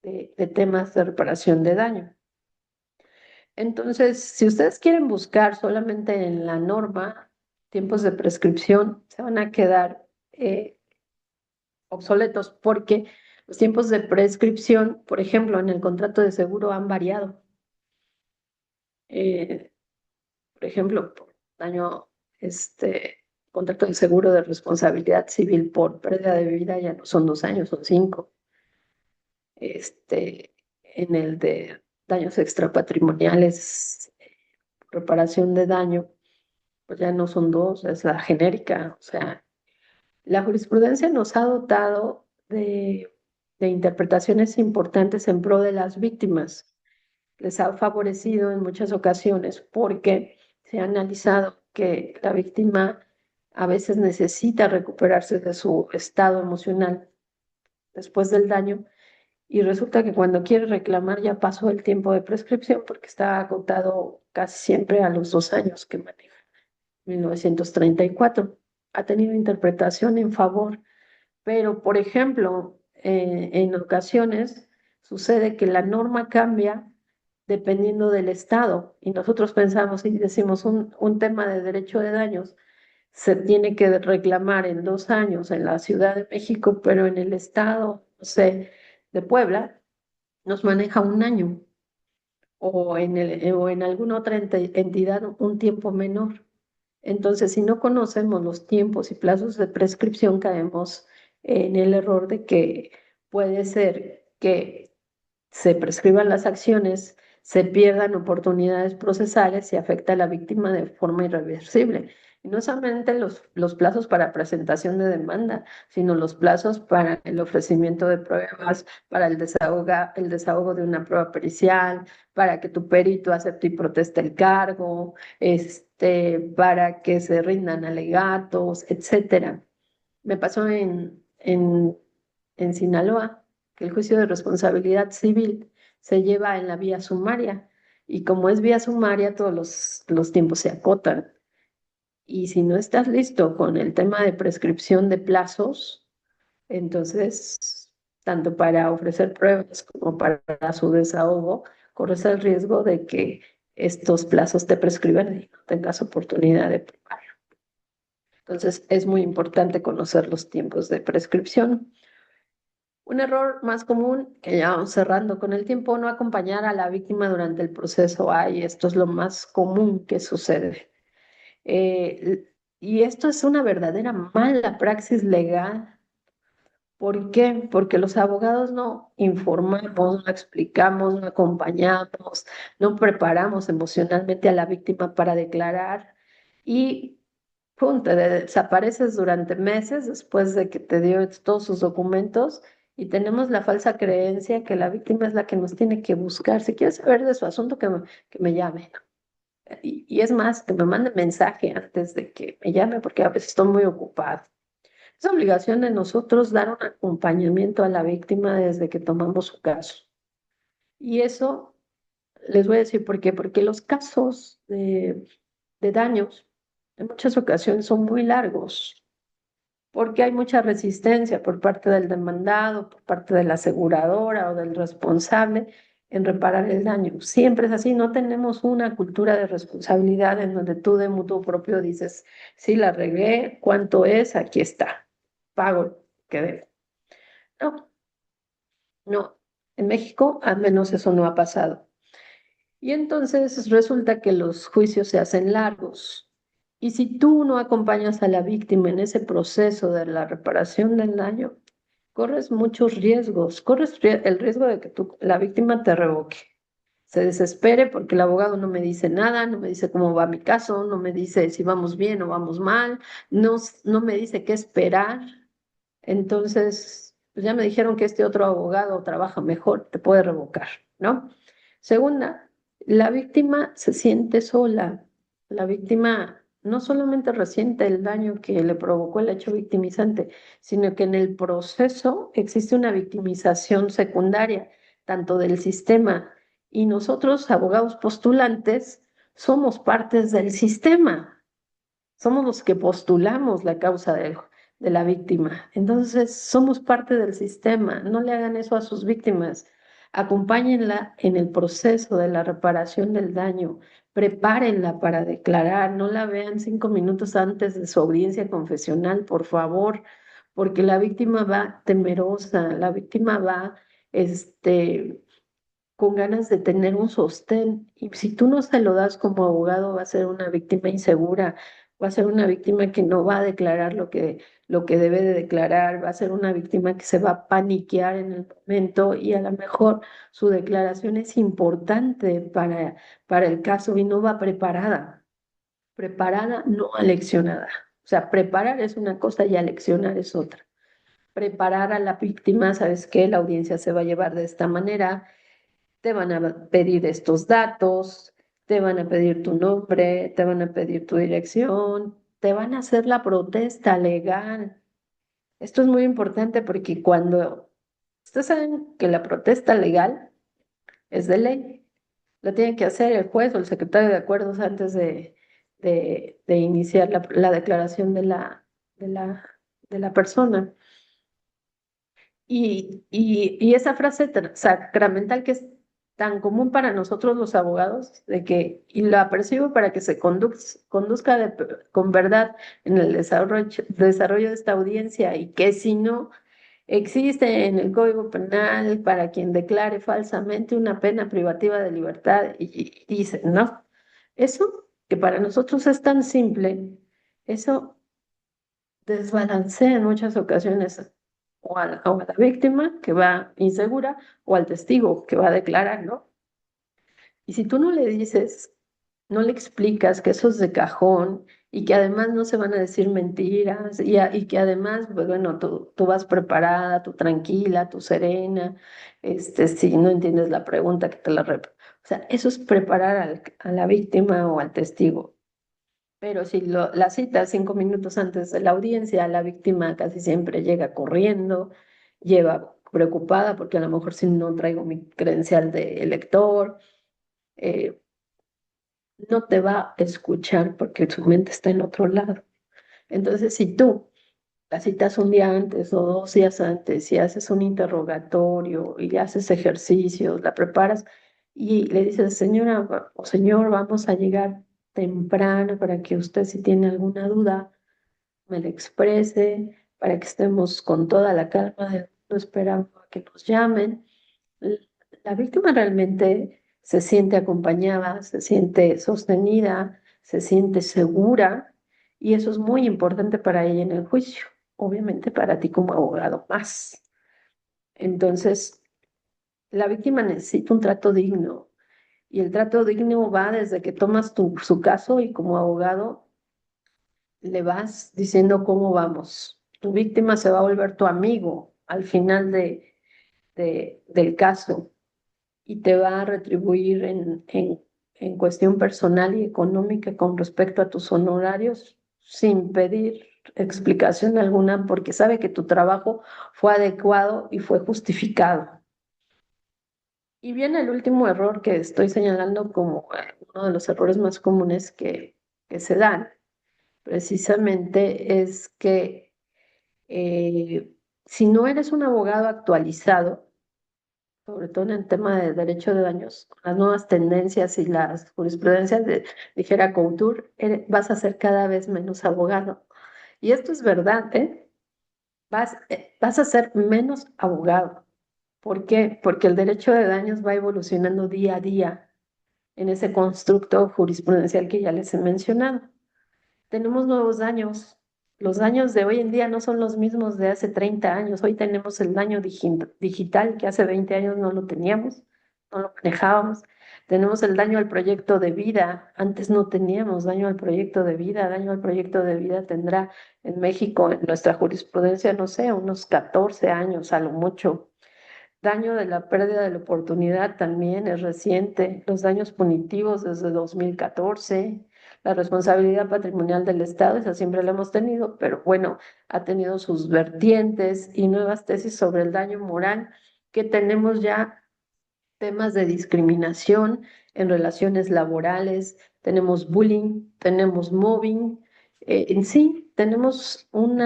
de temas de reparación de daño. Entonces, si ustedes quieren buscar solamente en la norma tiempos de prescripción, se van a quedar obsoletos porque los tiempos de prescripción, por ejemplo, en el contrato de seguro han variado. Eh, por ejemplo, por daño, contrato de seguro de responsabilidad civil por pérdida de vida ya no son 2 años, son 5. En el de daños extrapatrimoniales, reparación de daño, pues ya no son 2, es la genérica. O sea, la jurisprudencia nos ha dotado de interpretaciones importantes en pro de las víctimas. Les ha favorecido en muchas ocasiones porque se ha analizado que la víctima a veces necesita recuperarse de su estado emocional después del daño y resulta que cuando quiere reclamar ya pasó el tiempo de prescripción porque está agotado casi siempre a los 2 años que maneja 1934. Ha tenido interpretación en favor, pero por ejemplo, en ocasiones sucede que la norma cambia dependiendo del estado y nosotros pensamos y decimos un tema de derecho de daños se tiene que reclamar en 2 años en la Ciudad de México, pero en el estado, no sé, de Puebla, nos maneja 1 año o en alguna otra entidad un tiempo menor. Entonces, si no conocemos los tiempos y plazos de prescripción, caemos en el error de que puede ser que se prescriban las acciones, se pierdan oportunidades procesales y afecta a la víctima de forma irreversible. Y no solamente los plazos para presentación de demanda, sino los plazos para el ofrecimiento de pruebas, para el desahogo de una prueba pericial, para que tu perito acepte y proteste el cargo, para que se rindan alegatos, etcétera. Me pasó en Sinaloa, que el juicio de responsabilidad civil se lleva en la vía sumaria y como es vía sumaria, todos los tiempos se acotan. Y si no estás listo con el tema de prescripción de plazos, entonces, tanto para ofrecer pruebas como para su desahogo, corres el riesgo de que estos plazos te prescriban y no tengas oportunidad de probar. Entonces, es muy importante conocer los tiempos de prescripción. Un error más común, que ya vamos cerrando con el tiempo, no acompañar a la víctima durante el proceso. Ay, esto es lo más común que sucede. Y esto es una verdadera mala praxis legal. ¿Por qué? Porque los abogados no informamos, no explicamos, no acompañamos, no preparamos emocionalmente a la víctima para declarar y pum, te desapareces durante meses después de que te dio todos sus documentos y tenemos la falsa creencia que la víctima es la que nos tiene que buscar. Si quiere saber de su asunto, que me llame. Y es más, que me mande mensaje antes de que me llame porque a veces estoy muy ocupada. Es obligación de nosotros dar un acompañamiento a la víctima desde que tomamos su caso. Y eso les voy a decir por qué, porque los casos de daños en muchas ocasiones son muy largos, porque hay mucha resistencia por parte del demandado, por parte de la aseguradora o del responsable en reparar el daño. Siempre es así, no tenemos una cultura de responsabilidad en donde tú de mutuo propio dices, sí, la regué, ¿cuánto es? Aquí está, pago lo que debo. No, no, en México al menos eso no ha pasado. Y entonces resulta que los juicios se hacen largos. Y si tú no acompañas a la víctima en ese proceso de la reparación del daño, corres muchos riesgos. Corres el riesgo de que la víctima te revoque, se desespere porque el abogado no me dice nada, no me dice cómo va mi caso, no me dice si vamos bien o vamos mal, no me dice qué esperar. Entonces, pues ya me dijeron que este otro abogado trabaja mejor, te puede revocar, ¿no? Segunda, la víctima se siente sola. La víctima no solamente resiente el daño que le provocó el hecho victimizante, sino que en el proceso existe una victimización secundaria, tanto del sistema y nosotros, abogados postulantes, somos partes del sistema. Somos los que postulamos la causa de la víctima. Entonces, somos parte del sistema. No le hagan eso a sus víctimas. Acompáñenla en el proceso de la reparación del daño, prepárenla para declarar, no la vean 5 minutos antes de su audiencia confesional, por favor, porque la víctima va temerosa, la víctima va, este, con ganas de tener un sostén. Y si tú no se lo das como abogado, va a ser una víctima insegura, va a ser una víctima que no va a declarar lo que debe de declarar, va a ser una víctima que se va a paniquear en el momento y a lo mejor su declaración es importante para el caso y no va preparada. Preparada, no aleccionada. O sea, preparar es una cosa y aleccionar es otra. Preparar a la víctima, ¿sabes qué? La audiencia se va a llevar de esta manera, te van a pedir estos datos, te van a pedir tu nombre, te van a pedir tu dirección, te van a hacer la protesta legal. Esto es muy importante porque cuando ustedes saben que la protesta legal es de ley, lo tiene que hacer el juez o el secretario de acuerdos antes de iniciar la declaración de la, de la persona. Y esa frase sacramental que es tan común para nosotros los abogados, de que, y la percibo para que se conduzca con verdad en el desarrollo de esta audiencia y que si no, existe en el Código Penal para quien declare falsamente una pena privativa de libertad y dice, ¿no? Eso que para nosotros es tan simple, eso desbalancea en muchas ocasiones o a la víctima que va insegura o al testigo que va a declarar, ¿no? Y si tú no le dices, no le explicas que eso es de cajón y que además no se van a decir mentiras y que además, pues bueno, tú vas preparada, tú tranquila, tú serena, si no entiendes la pregunta, que te O sea, eso es preparar a la víctima o al testigo. Pero si la citas 5 minutos antes de la audiencia, la víctima casi siempre llega corriendo, lleva preocupada porque a lo mejor si no traigo mi credencial de elector, eh, no te va a escuchar porque su mente está en otro lado. Entonces, si tú la citas un día antes o 2 días antes y haces un interrogatorio y le haces ejercicios, la preparas y le dices, señora o señor, vamos a llegar temprano para que usted si tiene alguna duda me la exprese, para que estemos con toda la calma del mundo esperando a que nos llamen. La víctima realmente se siente acompañada, se siente sostenida, se siente segura y eso es muy importante para ella en el juicio, obviamente para ti como abogado más. Entonces, la víctima necesita un trato digno y el trato digno va desde que tomas su caso y como abogado le vas diciendo cómo vamos. Tu víctima se va a volver tu amigo al final del caso y te va a retribuir en cuestión personal y económica con respecto a tus honorarios sin pedir explicación alguna porque sabe que tu trabajo fue adecuado y fue justificado. Y viene el último error que estoy señalando como uno de los errores más comunes que se dan, precisamente es que si no eres un abogado actualizado, sobre todo en el tema de derecho de daños, con las nuevas tendencias y las jurisprudencias de ligera couture, vas a ser cada vez menos abogado. Y esto es verdad, ¿eh? Vas a ser menos abogado. ¿Por qué? Porque el derecho de daños va evolucionando día a día en ese constructo jurisprudencial que ya les he mencionado. Tenemos nuevos daños. Los daños de hoy en día no son los mismos de hace 30 años. Hoy tenemos el daño digital que hace 20 años no lo teníamos, no lo manejábamos. Tenemos el daño al proyecto de vida. Antes no teníamos daño al proyecto de vida. Daño al proyecto de vida tendrá en México, en nuestra jurisprudencia, no sé, unos 14 años a lo mucho. Daño de la pérdida de la oportunidad también es reciente. Los daños punitivos desde 2014. La responsabilidad patrimonial del Estado, esa siempre la hemos tenido, pero bueno, ha tenido sus vertientes y nuevas tesis sobre el daño moral, que tenemos ya temas de discriminación en relaciones laborales, tenemos bullying, tenemos mobbing. En sí, tenemos un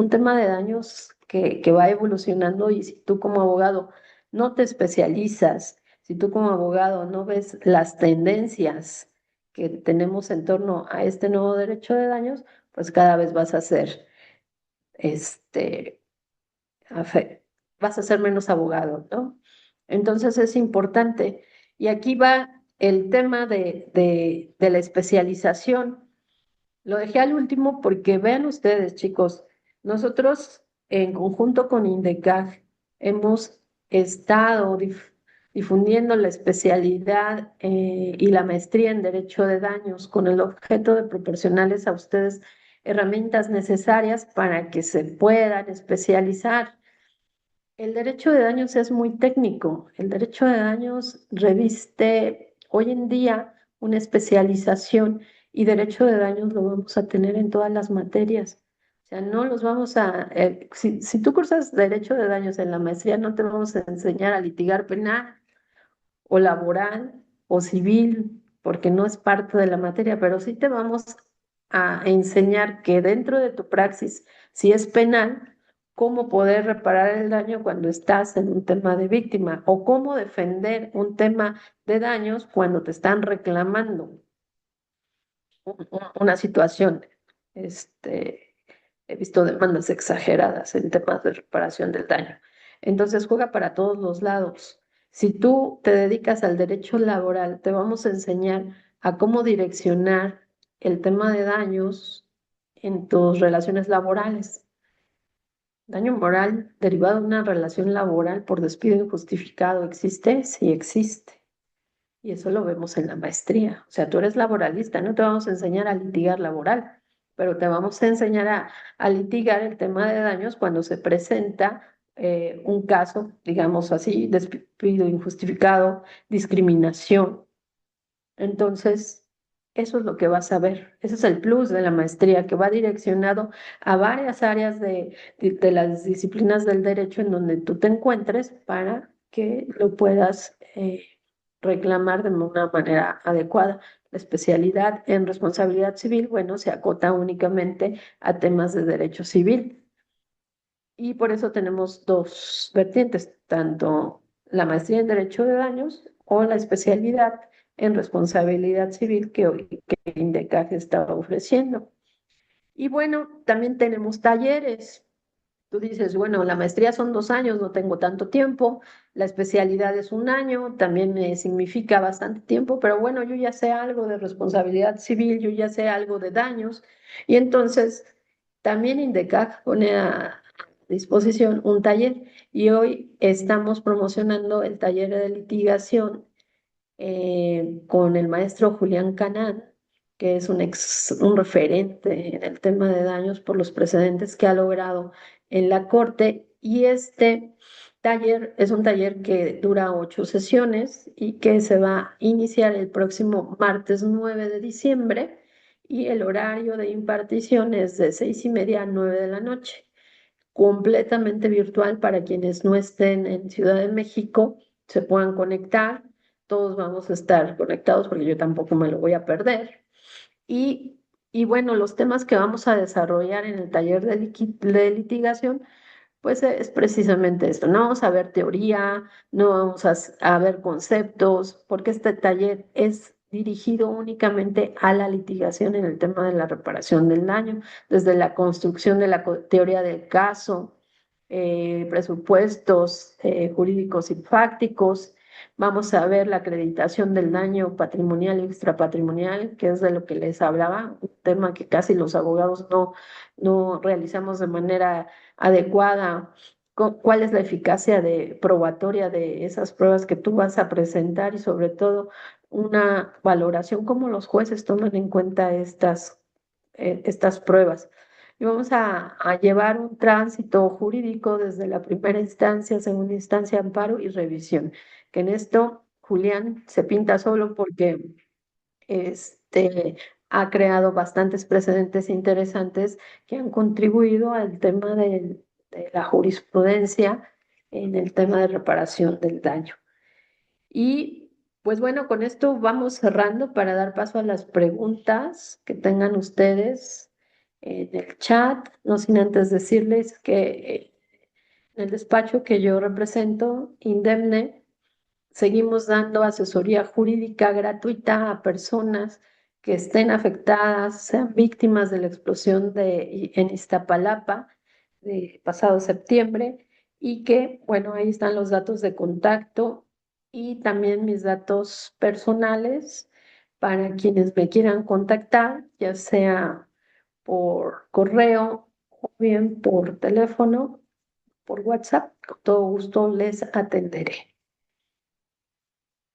tema de daños que va evolucionando y si tú como abogado no te especializas, si tú como abogado no ves las tendencias que tenemos en torno a este nuevo derecho de daños, pues cada vez vas a ser, este, afe- vas a ser menos abogado, ¿no? Entonces es importante. Y aquí va el tema de la especialización. Lo dejé al último porque vean ustedes, chicos, nosotros en conjunto con INDECAG hemos estado difundiendo la especialidad y la maestría en Derecho de Daños con el objeto de proporcionarles a ustedes herramientas necesarias para que se puedan especializar. El derecho de daños es muy técnico. El derecho de daños reviste hoy en día una especialización y derecho de daños lo vamos a tener en todas las materias. O sea, no los vamos a... si tú cursas derecho de daños en la maestría, no te vamos a enseñar a litigar penal o laboral o civil, porque no es parte de la materia, pero sí te vamos a enseñar que dentro de tu praxis, si es penal, cómo poder reparar el daño cuando estás en un tema de víctima o cómo defender un tema de daños cuando te están reclamando una situación. Este, he visto demandas exageradas en temas de reparación del daño. Entonces juega para todos los lados. Si tú te dedicas al derecho laboral, te vamos a enseñar a cómo direccionar el tema de daños en tus relaciones laborales. Daño moral derivado de una relación laboral por despido injustificado, ¿existe? Sí existe. Y eso lo vemos en la maestría. O sea, tú eres laboralista, no te vamos a enseñar a litigar laboral, pero te vamos a enseñar a litigar el tema de daños cuando se presenta un caso, digamos así, despido injustificado, discriminación. Entonces, eso es lo que vas a ver. Ese es el plus de la maestría, que va direccionado a varias áreas de las disciplinas del derecho en donde tú te encuentres para que lo puedas reclamar de una manera adecuada. La especialidad en responsabilidad civil, bueno, se acota únicamente a temas de derecho civil. Y por eso tenemos dos vertientes, tanto la maestría en Derecho de Daños o la especialidad en responsabilidad civil que hoy que INDECAG está ofreciendo. Y bueno, también tenemos talleres. Tú dices, bueno, la maestría son 2 años, no tengo tanto tiempo, la especialidad es 1 año, también me significa bastante tiempo, pero bueno, yo ya sé algo de responsabilidad civil, yo ya sé algo de daños, y entonces también INDECAG pone a disposición un taller, y hoy estamos promocionando el taller de litigación con el maestro Julián Canán, que es un referente en el tema de daños por los precedentes que ha logrado en la Corte. Y este taller es un taller que dura 8 sesiones y que se va a iniciar el próximo martes 9 de diciembre y el horario de impartición es de 6:30 a 9 de la noche, completamente virtual para quienes no estén en Ciudad de México, se puedan conectar. Todos vamos a estar conectados porque yo tampoco me lo voy a perder. Y, y bueno, los temas que vamos a desarrollar en el taller de litigación, pues es precisamente esto. No vamos a ver teoría, no vamos a ver conceptos, porque este taller es dirigido únicamente a la litigación en el tema de la reparación del daño, desde la construcción de la teoría del caso, presupuestos jurídicos y fácticos. Vamos a ver la acreditación del daño patrimonial y extrapatrimonial, que es de lo que les hablaba, un tema que casi los abogados no realizamos de manera adecuada. ¿Cuál es la eficacia probatoria de esas pruebas que tú vas a presentar? Y sobre todo una valoración, cómo los jueces toman en cuenta estas pruebas. Y vamos a llevar un tránsito jurídico desde la primera instancia, segunda instancia, amparo y revisión. Que en esto Julián se pinta solo porque ha creado bastantes precedentes interesantes que han contribuido al tema de la jurisprudencia en el tema de reparación del daño. Y pues bueno, con esto vamos cerrando para dar paso a las preguntas que tengan ustedes en el chat, no sin antes decirles que El despacho que yo represento, Indemne, seguimos dando asesoría jurídica gratuita a personas que estén afectadas, sean víctimas de la explosión en Iztapalapa de pasado septiembre y que, bueno, ahí están los datos de contacto y también mis datos personales para quienes me quieran contactar, ya sea por correo o bien por teléfono, por WhatsApp. Con todo gusto les atenderé.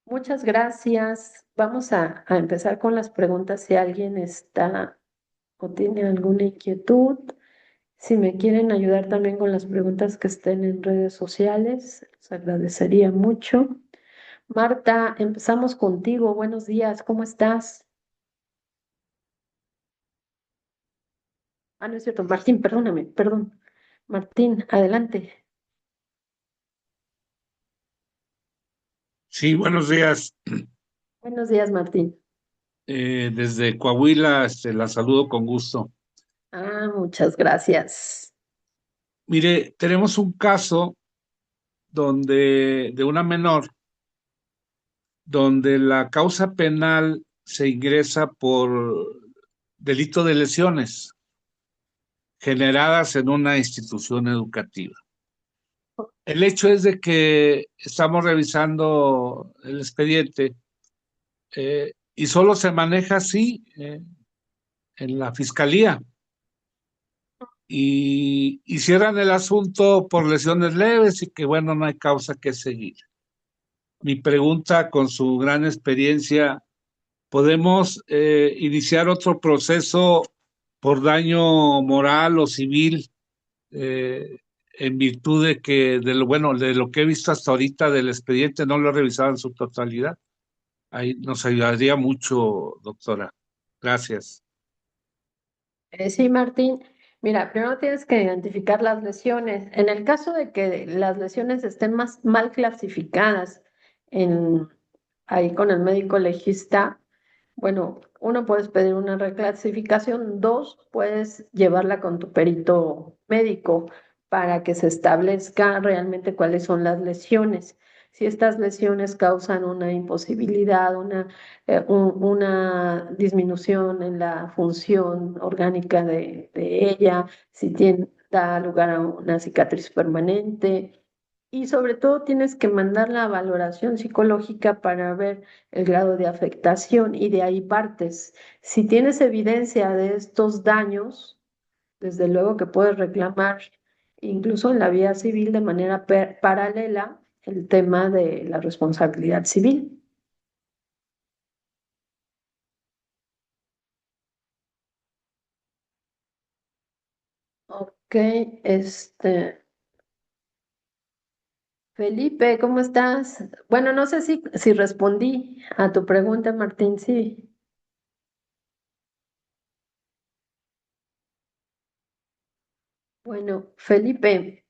Muchas gracias. Vamos a empezar con las preguntas si alguien está o tiene alguna inquietud. Si me quieren ayudar también con las preguntas que estén en redes sociales, les agradecería mucho. Marta, empezamos contigo. Buenos días, ¿cómo estás? Ah, no es cierto, Martín, perdóname, perdón. Martín, adelante. Sí, buenos días. Buenos días, Martín. Desde Coahuila, la saludo con gusto. Ah, muchas gracias. Mire, tenemos un caso de una menor, donde la causa penal se ingresa por delito de lesiones generadas en una institución educativa. El hecho es de que estamos revisando el expediente y solo se maneja así en la fiscalía. Y cierran el asunto por lesiones leves y que bueno, no hay causa que seguir. Mi pregunta, con su gran experiencia, ¿podemos iniciar otro proceso por daño moral o civil eh, en virtud de que, bueno, de lo que he visto hasta ahorita del expediente, no lo he revisado en su totalidad? Ahí nos ayudaría mucho, doctora. Gracias. Sí, Martín. Mira, primero tienes que identificar las lesiones. En el caso de que las lesiones estén más mal clasificadas en, ahí con el médico legista, bueno, uno, puedes pedir una reclasificación; dos, puedes llevarla con tu perito médico para que se establezca realmente cuáles son las lesiones. Si estas lesiones causan una imposibilidad, una disminución en la función orgánica de ella, si da lugar a una cicatriz permanente. Y sobre todo tienes que mandar la valoración psicológica para ver el grado de afectación y de ahí partes. Si tienes evidencia de estos daños, desde luego que puedes reclamar incluso en la vía civil de manera paralela el tema de la responsabilidad civil. Ok, Felipe, ¿cómo estás? Bueno, no sé si respondí a tu pregunta, Martín, sí. Bueno, Felipe,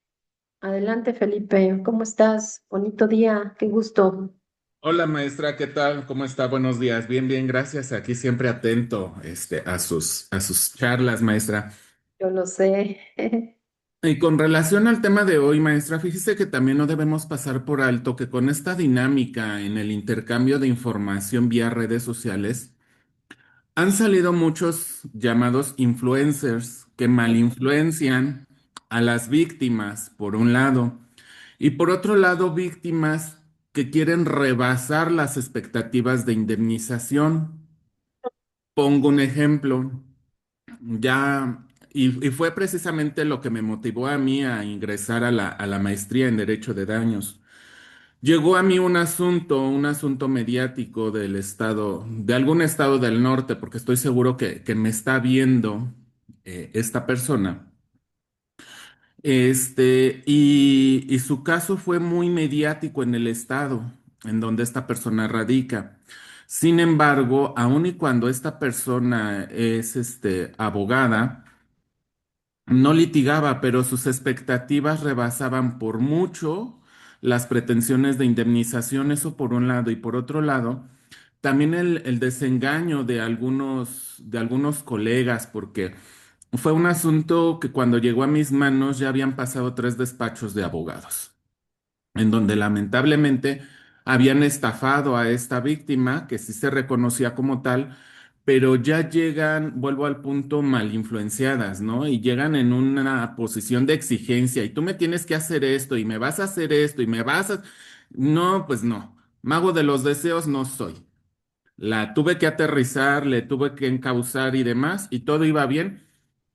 adelante, Felipe, ¿cómo estás? Bonito día, qué gusto. Hola maestra, ¿qué tal? ¿Cómo está? Buenos días. Bien, bien, gracias. Aquí siempre atento, a sus charlas, maestra. Yo lo sé. Y con relación al tema de hoy, maestra, fíjese que también no debemos pasar por alto que con esta dinámica en el intercambio de información vía redes sociales, han salido muchos llamados influencers que malinfluencian a las víctimas, por un lado. Y por otro lado, víctimas que quieren rebasar las expectativas de indemnización. Pongo un ejemplo, y fue precisamente lo que me motivó a mí a ingresar a a la maestría en Derecho de Daños. Llegó a mí un asunto mediático del estado, de algún estado del norte, porque estoy seguro que me está viendo esta persona. Y su caso fue muy mediático en el estado en donde esta persona radica. Sin embargo, aun y cuando esta persona es abogada, no litigaba, pero sus expectativas rebasaban por mucho las pretensiones de indemnización, eso por un lado, y por otro lado, también el desengaño de algunos colegas, porque fue un asunto que cuando llegó a mis manos ya habían pasado 3 despachos de abogados, en donde lamentablemente habían estafado a esta víctima, que sí se reconocía como tal, pero ya llegan, vuelvo al punto, mal influenciadas, ¿no? Y llegan en una posición de exigencia, y tú me tienes que hacer esto, y me vas a hacer esto, y me vas a... No, pues no, mago de los deseos no soy. La tuve que aterrizar, le tuve que encauzar y demás, y todo iba bien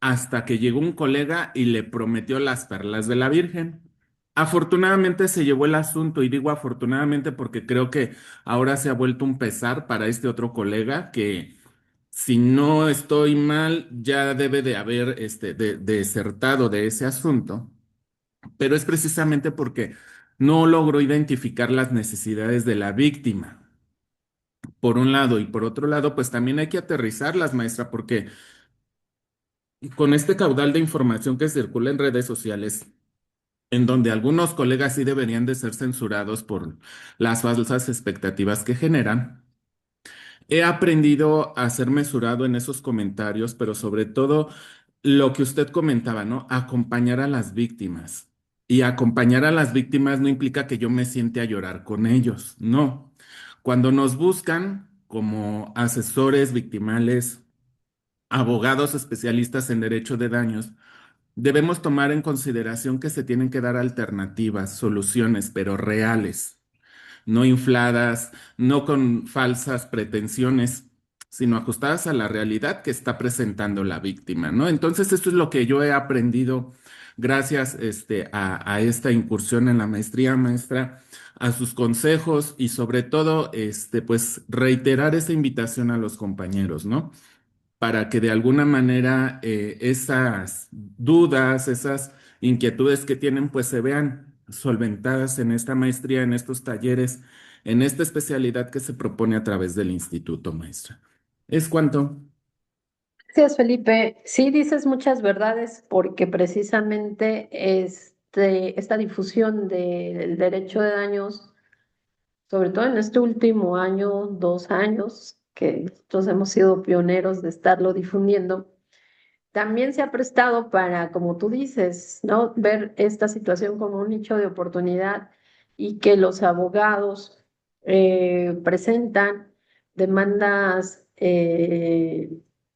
hasta que llegó un colega y le prometió las perlas de la Virgen. Afortunadamente se llevó el asunto, y digo afortunadamente porque creo que ahora se ha vuelto un pesar para este otro colega que, si no estoy mal, ya debe de haber desertado de ese asunto, pero es precisamente porque no logró identificar las necesidades de la víctima por un lado, y por otro lado, pues también hay que aterrizarlas, maestra, porque con este caudal de información que circula en redes sociales, en donde algunos colegas sí deberían de ser censurados por las falsas expectativas que generan, he aprendido a ser mesurado en esos comentarios, pero sobre todo lo que usted comentaba, ¿no? Acompañar a las víctimas. Y acompañar a las víctimas no implica que yo me siente a llorar con ellos, no. Cuando nos buscan como asesores victimales, abogados especialistas en derecho de daños, debemos tomar en consideración que se tienen que dar alternativas, soluciones, pero reales, no infladas, no con falsas pretensiones, sino ajustadas a la realidad que está presentando la víctima, ¿no? Entonces, esto es lo que yo he aprendido gracias a esta incursión en la maestría, maestra, a sus consejos, y sobre todo, pues reiterar esa invitación a los compañeros, ¿no? Para que de alguna manera esas dudas, esas inquietudes que tienen, pues se vean solventadas en esta maestría, en estos talleres, en esta especialidad que se propone a través del instituto, maestra. ¿Es cuanto? Gracias, Felipe. Sí, dices muchas verdades porque precisamente esta difusión del derecho de daños, sobre todo en este último año, 2 años, que nosotros hemos sido pioneros de estarlo difundiendo, también se ha prestado para, como tú dices, ¿no? Ver esta situación como un nicho de oportunidad y que los abogados presentan demandas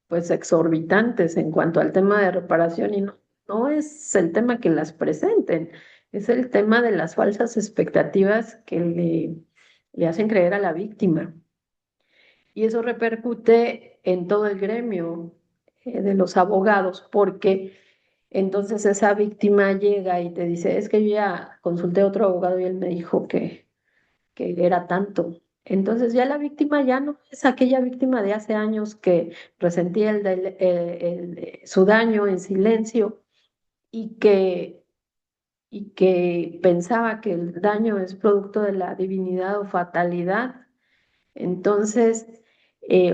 pues exorbitantes en cuanto al tema de reparación, y no es el tema que las presenten, es el tema de las falsas expectativas que le hacen creer a la víctima. Y eso repercute en todo el gremio de los abogados, porque entonces esa víctima llega y te dice, es que yo ya consulté a otro abogado y él me dijo que era tanto. Entonces ya la víctima ya no es aquella víctima de hace años que resentía su daño en silencio y que pensaba que el daño es producto de la divinidad o fatalidad. Entonces,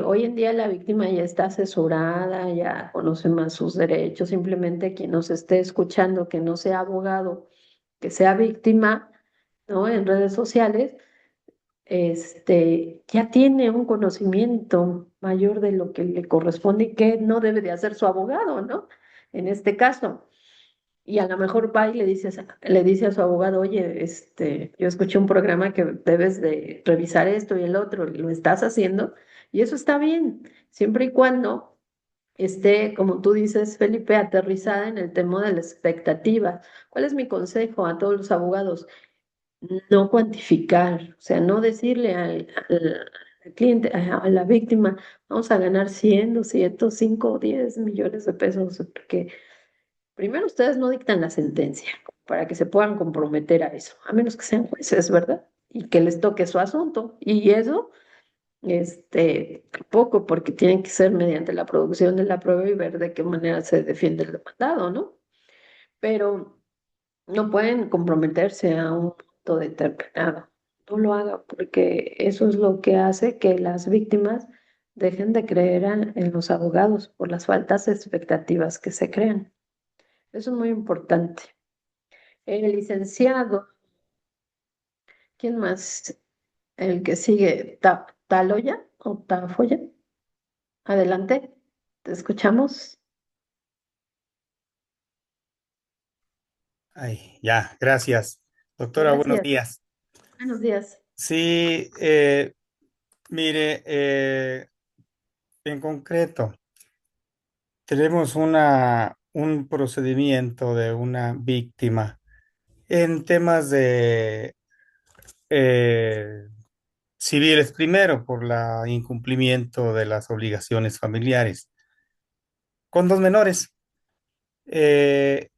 hoy en día la víctima ya está asesorada, ya conoce más sus derechos. Simplemente quien nos esté escuchando, que no sea abogado, que sea víctima, ¿no? En redes sociales, ya tiene un conocimiento mayor de lo que le corresponde y que no debe de hacer su abogado, ¿no? En este caso. Y a lo mejor va y le dice a su abogado, oye, yo escuché un programa que debes de revisar esto y el otro, y lo estás haciendo, y eso está bien, siempre y cuando esté, como tú dices, Felipe, aterrizada en el tema de la expectativa. ¿Cuál es mi consejo a todos los abogados? No cuantificar, o sea, no decirle al cliente, a la víctima, vamos a ganar 100, 200, 5 o 10 millones de pesos, porque primero, ustedes no dictan la sentencia para que se puedan comprometer a eso, a menos que sean jueces, ¿verdad? Y que les toque su asunto. Y eso, poco, porque tienen que ser mediante la producción de la prueba y ver de qué manera se defiende el demandado, ¿no? Pero no pueden comprometerse a un punto determinado. No lo hagan, porque eso es lo que hace que las víctimas dejen de creer en los abogados por las faltas expectativas que se crean. Eso es muy importante. El licenciado, ¿quién más? El que sigue, Taloya o Tafoya. Adelante, te escuchamos. Ay, ya, gracias. Doctora, buenos Gracias. días. Buenos días. Sí, mire, en concreto, tenemos un procedimiento de una víctima en temas de eh, civiles primero por la incumplimiento de las obligaciones familiares con dos menores. Eh,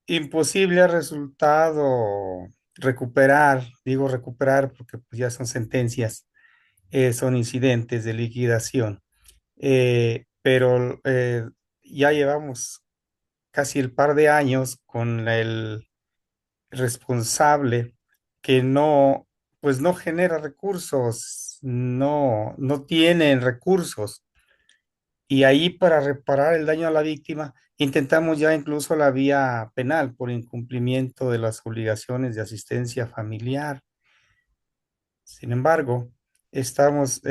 Imposible ha resultado recuperar, digo recuperar porque pues, ya son sentencias, son incidentes de liquidación. Pero ya llevamos casi el par de años con el responsable que no, pues no genera recursos, no tienen recursos. Y ahí para reparar el daño a la víctima, intentamos ya incluso la vía penal por incumplimiento de las obligaciones de asistencia familiar. Sin embargo, estamos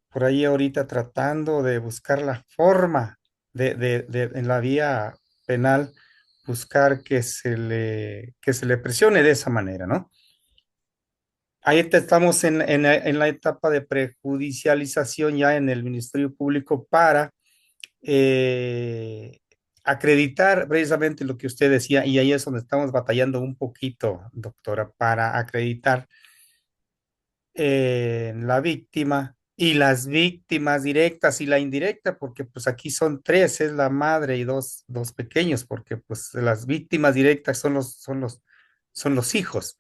por ahí ahorita tratando de buscar la forma en la vía penal, buscar que se le presione de esa manera, ¿no? Estamos en la etapa de prejudicialización ya en el Ministerio Público para eh, acreditar precisamente lo que usted decía, y ahí es donde estamos batallando un poquito, doctora, para acreditar la víctima y las víctimas directas y la indirecta, porque pues aquí son tres, es la madre y dos pequeños, porque pues las víctimas directas son los hijos,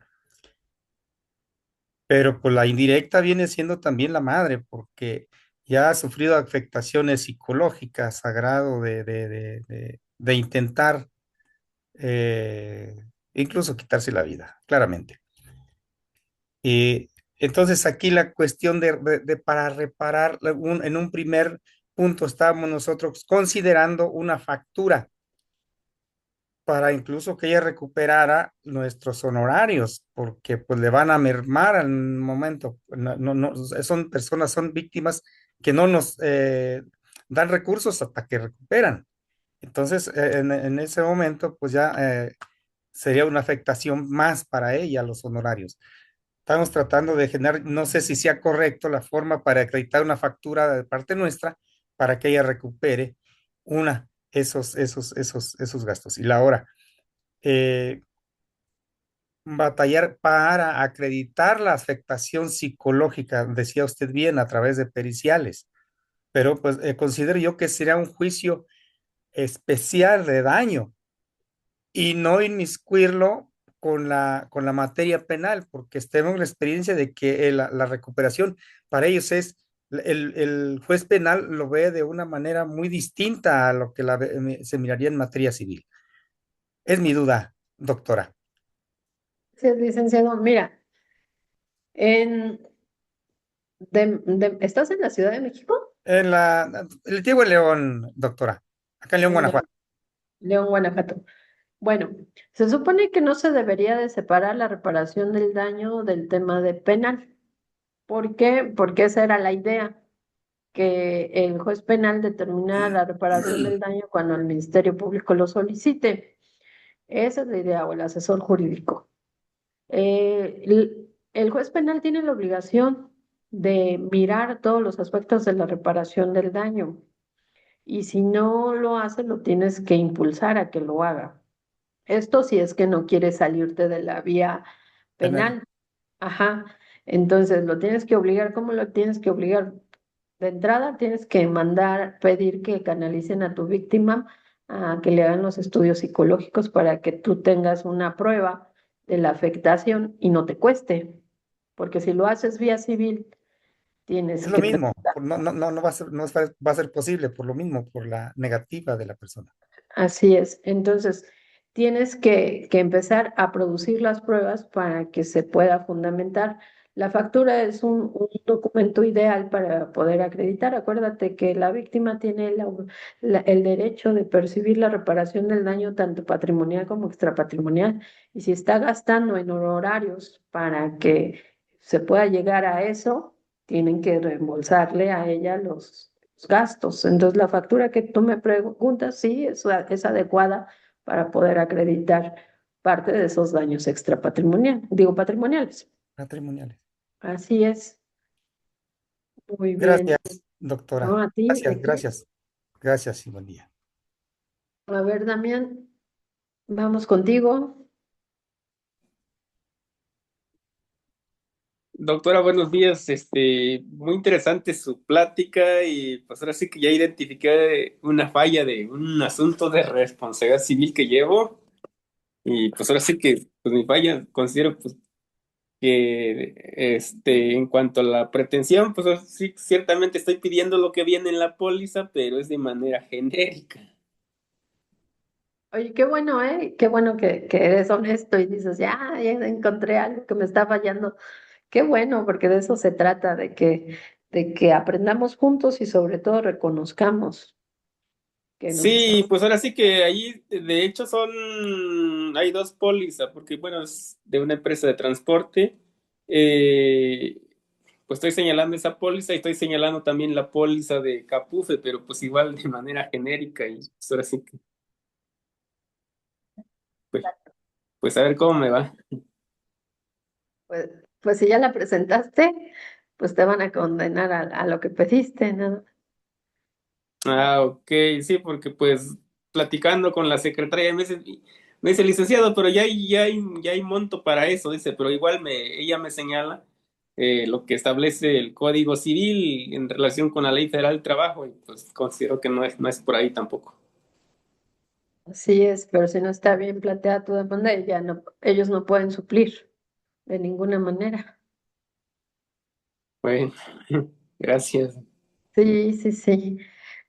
pero pues la indirecta viene siendo también la madre, porque ya ha sufrido afectaciones psicológicas a grado de intentar eh, incluso quitarse la vida, claramente. Y entonces aquí la cuestión para reparar, en un primer punto estábamos nosotros considerando una factura para incluso que ella recuperara nuestros honorarios, porque pues le van a mermar al momento. Son personas, son víctimas que no nos dan recursos hasta que recuperan. Entonces, en ese momento, pues ya sería una afectación más para ella los honorarios. Estamos tratando de generar, no sé si sea correcto la forma para acreditar una factura de parte nuestra para que ella recupere esos gastos. Y la hora, eh, batallar para acreditar la afectación psicológica, decía usted bien, a través de periciales, pero pues considero yo que sería un juicio especial de daño y no inmiscuirlo con la materia penal, porque tenemos la experiencia de que la recuperación para ellos el juez penal lo ve de una manera muy distinta a lo que se miraría en materia civil. Es mi duda, doctora. Sí, licenciado, mira, en, ¿estás en la Ciudad de México? El Diego León, doctora, acá en León, En Guanajuato. León, Guanajuato. Bueno, se supone que no se debería de separar la reparación del daño del tema de penal. ¿Por qué? Porque esa era la idea, que el juez penal determinara la reparación del daño cuando el Ministerio Público lo solicite. Esa es la idea, o el asesor jurídico. El juez penal tiene la obligación de mirar todos los aspectos de la reparación del daño y si no lo hace, lo tienes que impulsar a que lo haga. Esto si es que no quieres salirte de la vía Penal. penal. Ajá. Entonces lo tienes que obligar. ¿Cómo lo tienes que obligar? De entrada tienes que mandar, pedir que canalicen a tu víctima a que le hagan los estudios psicológicos para que tú tengas una prueba de la afectación y no te cueste. Porque si lo haces vía civil, tienes Es lo que mismo, no va a ser, va a ser posible por lo mismo, por la negativa de la persona. Así es. Entonces, tienes que empezar a producir las pruebas para que se pueda fundamentar. La factura es un documento ideal para poder acreditar. Acuérdate que la víctima tiene el derecho de percibir la reparación del daño tanto patrimonial como extrapatrimonial. Y si está gastando en honorarios para que se pueda llegar a eso, tienen que reembolsarle a ella los gastos. Entonces, la factura que tú me preguntas, sí, es adecuada para poder acreditar parte de esos daños patrimoniales. Patrimoniales. Así es. Muy bien. Gracias, No, doctora. a ti, Gracias, ¿de qué? gracias. Gracias y buen día. A ver, Damián, vamos contigo. Doctora, buenos días. Muy interesante su plática y pues ahora sí que ya identifiqué una falla de un asunto de responsabilidad civil que llevo y pues ahora sí que pues mi falla considero pues que en cuanto a la pretensión, pues ahora sí ciertamente estoy pidiendo lo que viene en la póliza, pero es de manera genérica. Oye, qué bueno, ¿eh? Qué bueno que eres honesto y dices, ya encontré algo que me está fallando. Qué bueno, porque de eso se trata, de que aprendamos juntos y sobre todo reconozcamos que nos Sí, estamos. pues ahora sí que ahí de hecho hay dos pólizas, porque bueno, es de una empresa de transporte. eh, pues estoy señalando esa póliza y estoy señalando también la póliza de Capufe, pero pues igual de manera genérica y pues ahora sí que, pues, pues a ver cómo me va. Pues, pues si ya la presentaste, pues te van a condenar a lo que pediste, ¿no? Ah, ok, sí, porque pues platicando con la secretaria me dice, licenciado, pero ya hay monto para eso, dice, pero igual ella me señala lo que establece el Código Civil en relación con la Ley Federal del Trabajo y pues considero que no es por ahí tampoco. Así es, pero si no está bien planteada tu demanda, ellos no pueden suplir de ninguna manera. Bueno, gracias. Sí, sí, sí.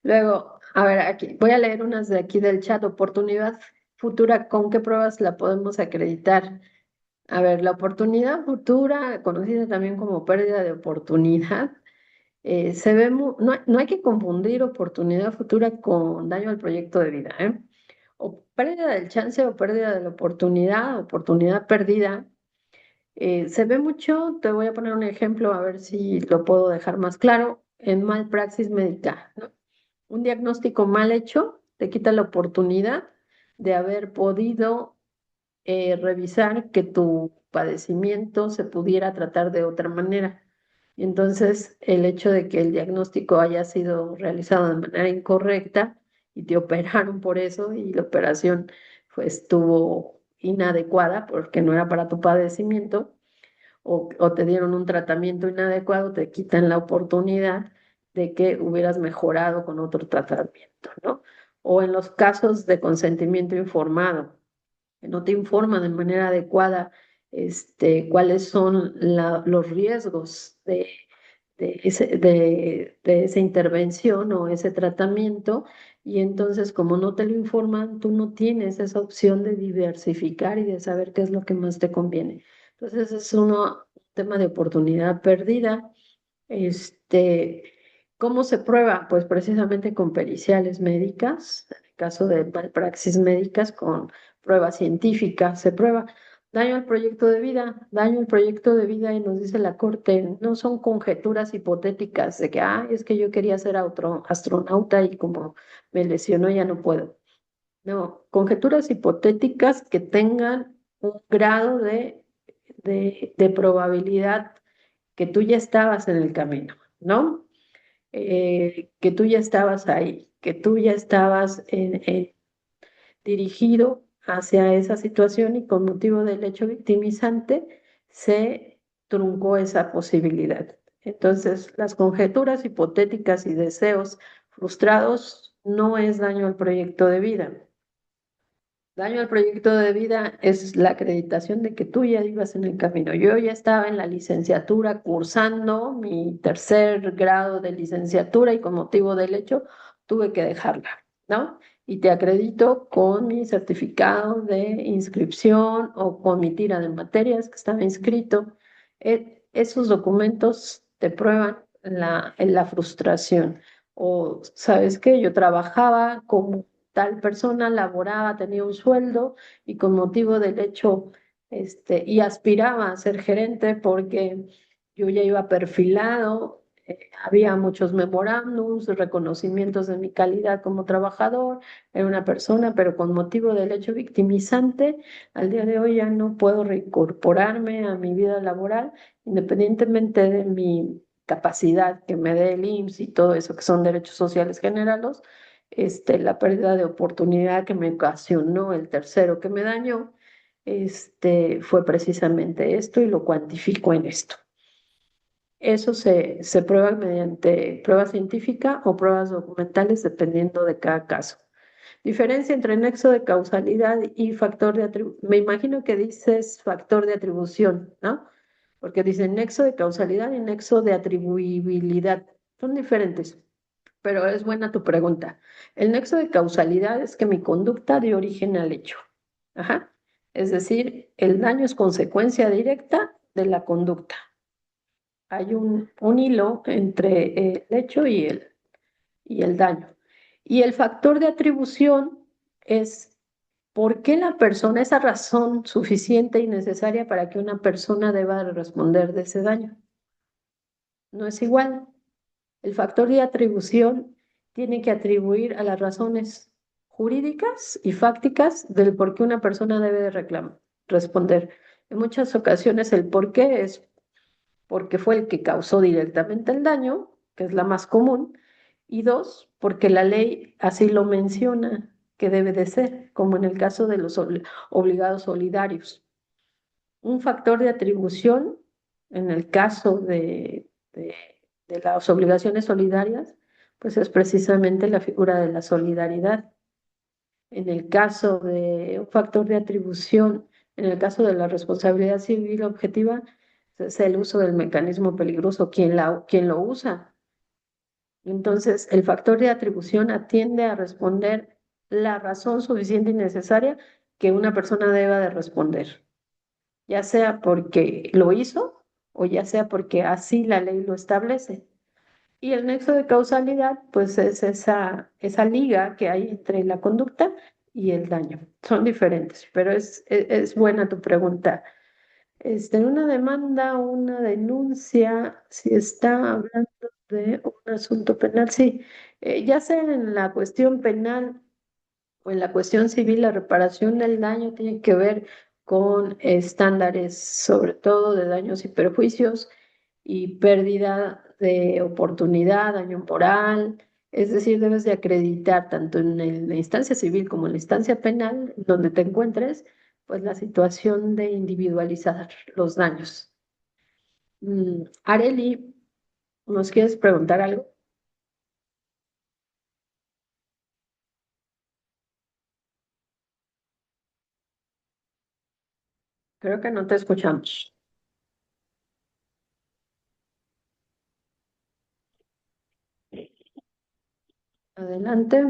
Luego, a ver, aquí voy a leer unas de aquí del chat. Oportunidad futura, ¿con qué pruebas la podemos acreditar? A ver, la oportunidad futura, conocida también como pérdida de oportunidad, no hay que confundir oportunidad futura con daño al proyecto de vida, ¿eh? O pérdida del chance o pérdida de la oportunidad perdida. Se ve mucho, te voy a poner un ejemplo a ver si lo puedo dejar más claro, en malpraxis médica, ¿no? Un diagnóstico mal hecho te quita la oportunidad de haber podido revisar que tu padecimiento se pudiera tratar de otra manera. Y entonces, el hecho de que el diagnóstico haya sido realizado de manera incorrecta y te operaron por eso y la operación pues estuvo inadecuada porque no era para tu padecimiento o te dieron un tratamiento inadecuado, te quitan la oportunidad de que hubieras mejorado con otro tratamiento, ¿no? O en los casos de consentimiento informado, que no te informa de manera adecuada cuáles son los riesgos de esa intervención o ese tratamiento, y entonces como no te lo informan, tú no tienes esa opción de diversificar y de saber qué es lo que más te conviene. Entonces es un tema de oportunidad perdida. Este, ¿Cómo se prueba? Pues precisamente con periciales médicas, en el caso de malpraxis médicas, con pruebas científicas, se prueba daño al proyecto de vida, y nos dice la Corte, no son conjeturas hipotéticas de que, es que yo quería ser astronauta y como me lesionó ya no puedo. No, conjeturas hipotéticas que tengan un grado de probabilidad que tú ya estabas en el camino, ¿no? Que tú ya estabas ahí, que tú ya estabas dirigido hacia esa situación y con motivo del hecho victimizante se truncó esa posibilidad. Entonces, las conjeturas hipotéticas y deseos frustrados no es daño al proyecto de vida. Daño al proyecto de vida es la acreditación de que tú ya ibas en el camino. Yo ya estaba en la licenciatura cursando mi tercer grado de licenciatura y con motivo del hecho tuve que dejarla, ¿no? Y te acredito con mi certificado de inscripción o con mi tira de materias que estaba inscrito. Esos documentos te prueban la frustración. O, ¿sabes qué? Yo trabajaba como tal persona, laboraba, tenía un sueldo y con motivo del hecho, y aspiraba a ser gerente porque yo ya iba perfilado había muchos memorándums, reconocimientos de mi calidad como trabajador, era una persona, pero con motivo del hecho victimizante, al día de hoy ya no puedo reincorporarme a mi vida laboral, independientemente de mi capacidad que me dé el IMSS y todo eso que son derechos sociales generados, la pérdida de oportunidad que me ocasionó el tercero que me dañó, fue precisamente esto y lo cuantifico en esto. Eso se prueba mediante prueba científica o pruebas documentales dependiendo de cada caso. Diferencia entre nexo de causalidad y factor de atribución. Me imagino que dices factor de atribución, ¿no? Porque dicen nexo de causalidad y nexo de atribuibilidad. Son diferentes, pero es buena tu pregunta. El nexo de causalidad es que mi conducta dio origen al hecho. Ajá. Es decir, el daño es consecuencia directa de la conducta. Hay un hilo entre el hecho y el daño. Y el factor de atribución es por qué la persona, esa razón suficiente y necesaria para que una persona deba responder de ese daño. No es igual. El factor de atribución tiene que atribuir a las razones jurídicas y fácticas del por qué una persona debe de responder. En muchas ocasiones el por qué es porque fue el que causó directamente el daño, que es la más común, y dos, porque la ley así lo menciona que debe de ser, como en el caso de los obligados solidarios. Un factor de atribución, en el caso de las obligaciones solidarias, pues es precisamente la figura de la solidaridad. En el caso de un factor de atribución, en el caso de la responsabilidad civil objetiva, es el uso del mecanismo peligroso, quien lo usa. Entonces, el factor de atribución atiende a responder la razón suficiente y necesaria que una persona deba de responder, ya sea porque lo hizo o ya sea porque así la ley lo establece. Y el nexo de causalidad, pues es esa liga que hay entre la conducta y el daño. Son diferentes, pero es buena tu pregunta. En una demanda o una denuncia, si está hablando de un asunto penal, sí, ya sea en la cuestión penal o en la cuestión civil, la reparación del daño tiene que ver con estándares, sobre todo de daños y perjuicios y pérdida de oportunidad, daño moral. Es decir, debes de acreditar tanto en la instancia civil como en la instancia penal, donde te encuentres, pues la situación de individualizar los daños. Areli, ¿nos quieres preguntar algo? Creo que no te escuchamos. Adelante.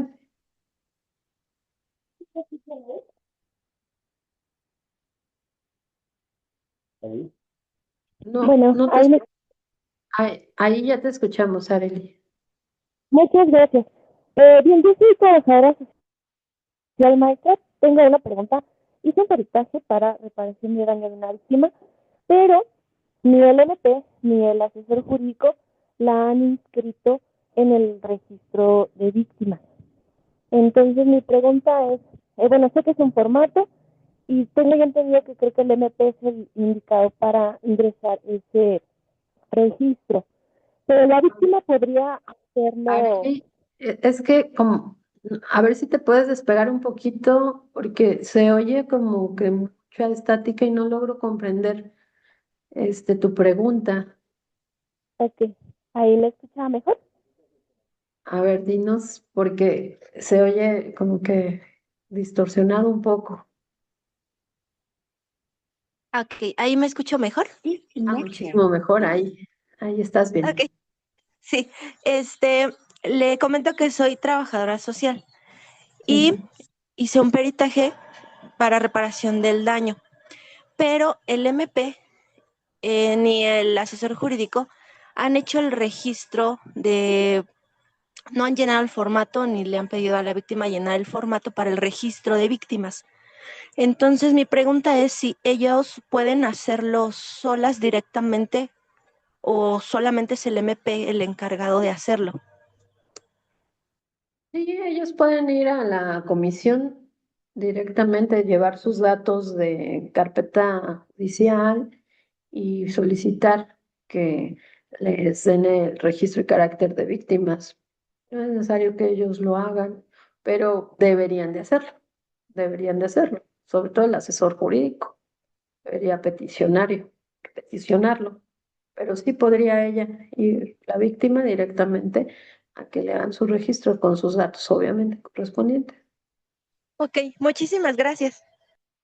No, Bueno, no te ahí ahí ya te escuchamos, Areli. muchas gracias. Bien, yo soy trabajadora social, maestra. Tengo una pregunta. Hice un peritaje para reparación de daño de una víctima, pero ni el MP ni el asesor jurídico la han inscrito en el registro de víctimas. Entonces mi pregunta es, bueno, sé que es un formato y tengo ya entendido que creo que el MP es el indicado para ingresar ese registro, pero la víctima podría hacerlo. Areli, es que como, a ver si te puedes despegar un poquito, porque se oye como que mucha estática y no logro comprender tu pregunta. Ok, ahí me escuchaba mejor. A ver, dinos, porque se oye como que distorsionado un poco. Ok, ¿ahí me escucho mejor? Muchísimo mejor ahí estás bien. Ok, sí. Le comento que soy trabajadora social y hice un peritaje para reparación del daño, pero el MP ni el asesor jurídico han hecho el registro no han llenado el formato ni le han pedido a la víctima llenar el formato para el registro de víctimas. Entonces mi pregunta es si ellos pueden hacerlo solas directamente o solamente es el MP el encargado de hacerlo? Sí, ellos pueden ir a la comisión directamente, llevar sus datos de carpeta judicial y solicitar que les den el registro y carácter de víctimas. No es necesario que ellos lo hagan, pero deberían de hacerlo, sobre todo el asesor jurídico, debería peticionarlo, pero sí podría ella ir la víctima directamente a que le hagan su registro con sus datos, obviamente, correspondientes. Ok, muchísimas gracias.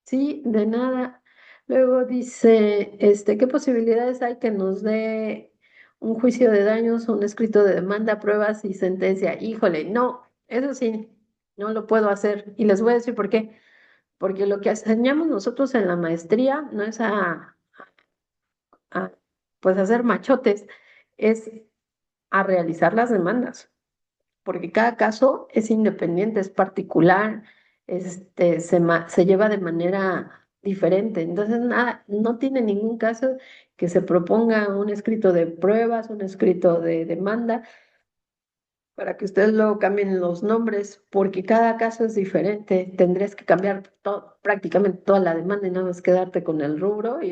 Sí, de nada. Luego dice, ¿qué posibilidades hay que nos dé un juicio de daños, un escrito de demanda, pruebas y sentencia? Híjole, no, eso sí, no lo puedo hacer. Y les voy a decir por qué. Porque lo que enseñamos nosotros en la maestría no es a, pues hacer machotes, es a realizar las demandas, porque cada caso es independiente, es particular, se lleva de manera diferente. Entonces, nada, no tiene ningún caso que se proponga un escrito de pruebas, un escrito de demanda, para que ustedes luego cambien los nombres, porque cada caso es diferente. Tendrías que cambiar prácticamente toda la demanda y nada más quedarte con el rubro y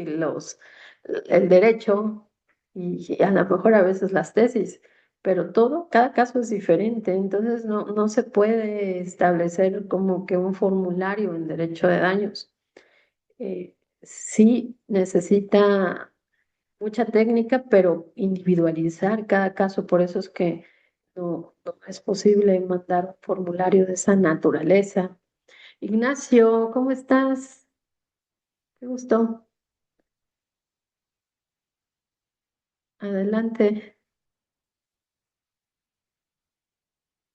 el derecho y a lo mejor a veces las tesis, pero cada caso es diferente. Entonces no se puede establecer como que un formulario en derecho de daños. Sí necesita mucha técnica, pero individualizar cada caso. Por eso es que no es posible mandar un formulario de esa naturaleza. Ignacio, ¿cómo estás? Qué gusto. Adelante.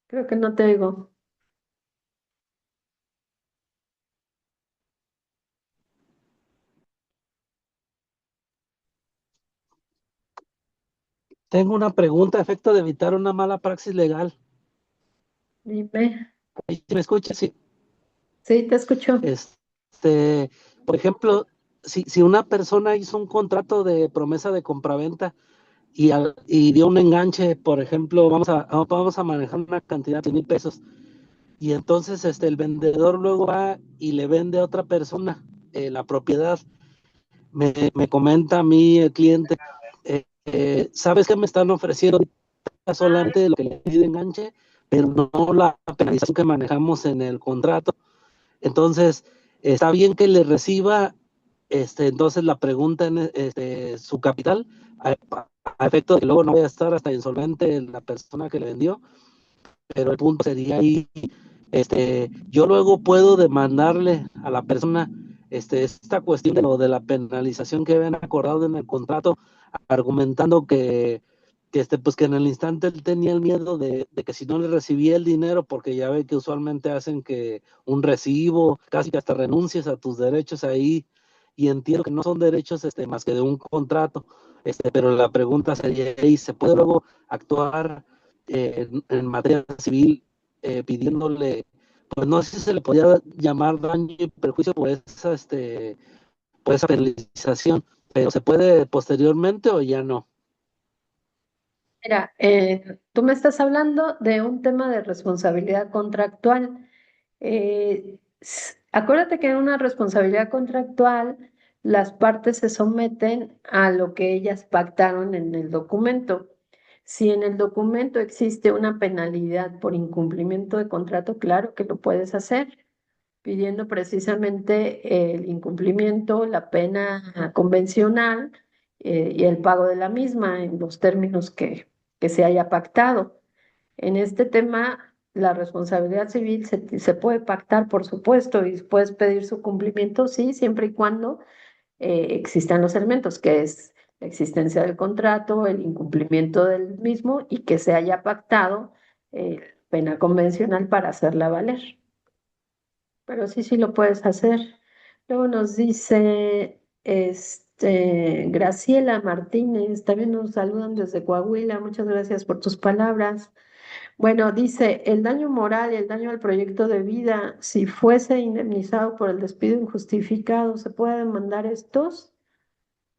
Creo que no te oigo. Tengo una pregunta a efecto de evitar una mala praxis legal. Dime. ¿Sí me escuchas? Sí. Sí, te escucho. Por ejemplo, si una persona hizo un contrato de promesa de compraventa y dio un enganche, por ejemplo, vamos a manejar una cantidad de 1,000 pesos, y entonces el vendedor luego va y le vende a otra persona la propiedad. Me comenta a mí el cliente, ¿sabes qué me están ofreciendo? Solamente lo que le pide enganche, pero no la penalización que manejamos en el contrato. Entonces, está bien que le reciba, entonces la pregunta en su capital, a, a efecto de que luego no vaya a estar hasta insolvente la persona que le vendió, pero el punto sería ahí, yo luego puedo demandarle a la persona esta cuestión de la penalización que habían acordado en el contrato, argumentando pues que en el instante él tenía el miedo de que si no le recibía el dinero, porque ya ve que usualmente hacen que un recibo, casi que hasta renuncies a tus derechos ahí, y entiendo que no son derechos más que de un contrato, pero la pregunta sería, ¿y se puede luego actuar en materia civil pidiéndole, pues no sé si se le podía llamar daño y perjuicio por esa penalización, pero se puede posteriormente o ya no? Mira, tú me estás hablando de un tema de responsabilidad contractual. Acuérdate que en una responsabilidad contractual las partes se someten a lo que ellas pactaron en el documento. Si en el documento existe una penalidad por incumplimiento de contrato, claro que lo puedes hacer, pidiendo precisamente el incumplimiento, la pena convencional y el pago de la misma en los términos que se haya pactado. En este tema, la responsabilidad civil se puede pactar, por supuesto, y puedes pedir su cumplimiento, sí, siempre y cuando existan los elementos, que es la existencia del contrato, el incumplimiento del mismo y que se haya pactado pena convencional para hacerla valer. Pero sí lo puedes hacer. Luego nos dice Graciela Martínez, también nos saludan desde Coahuila, muchas gracias por tus palabras. Bueno, dice, el daño moral y el daño al proyecto de vida, si fuese indemnizado por el despido injustificado, ¿se puede demandar estos?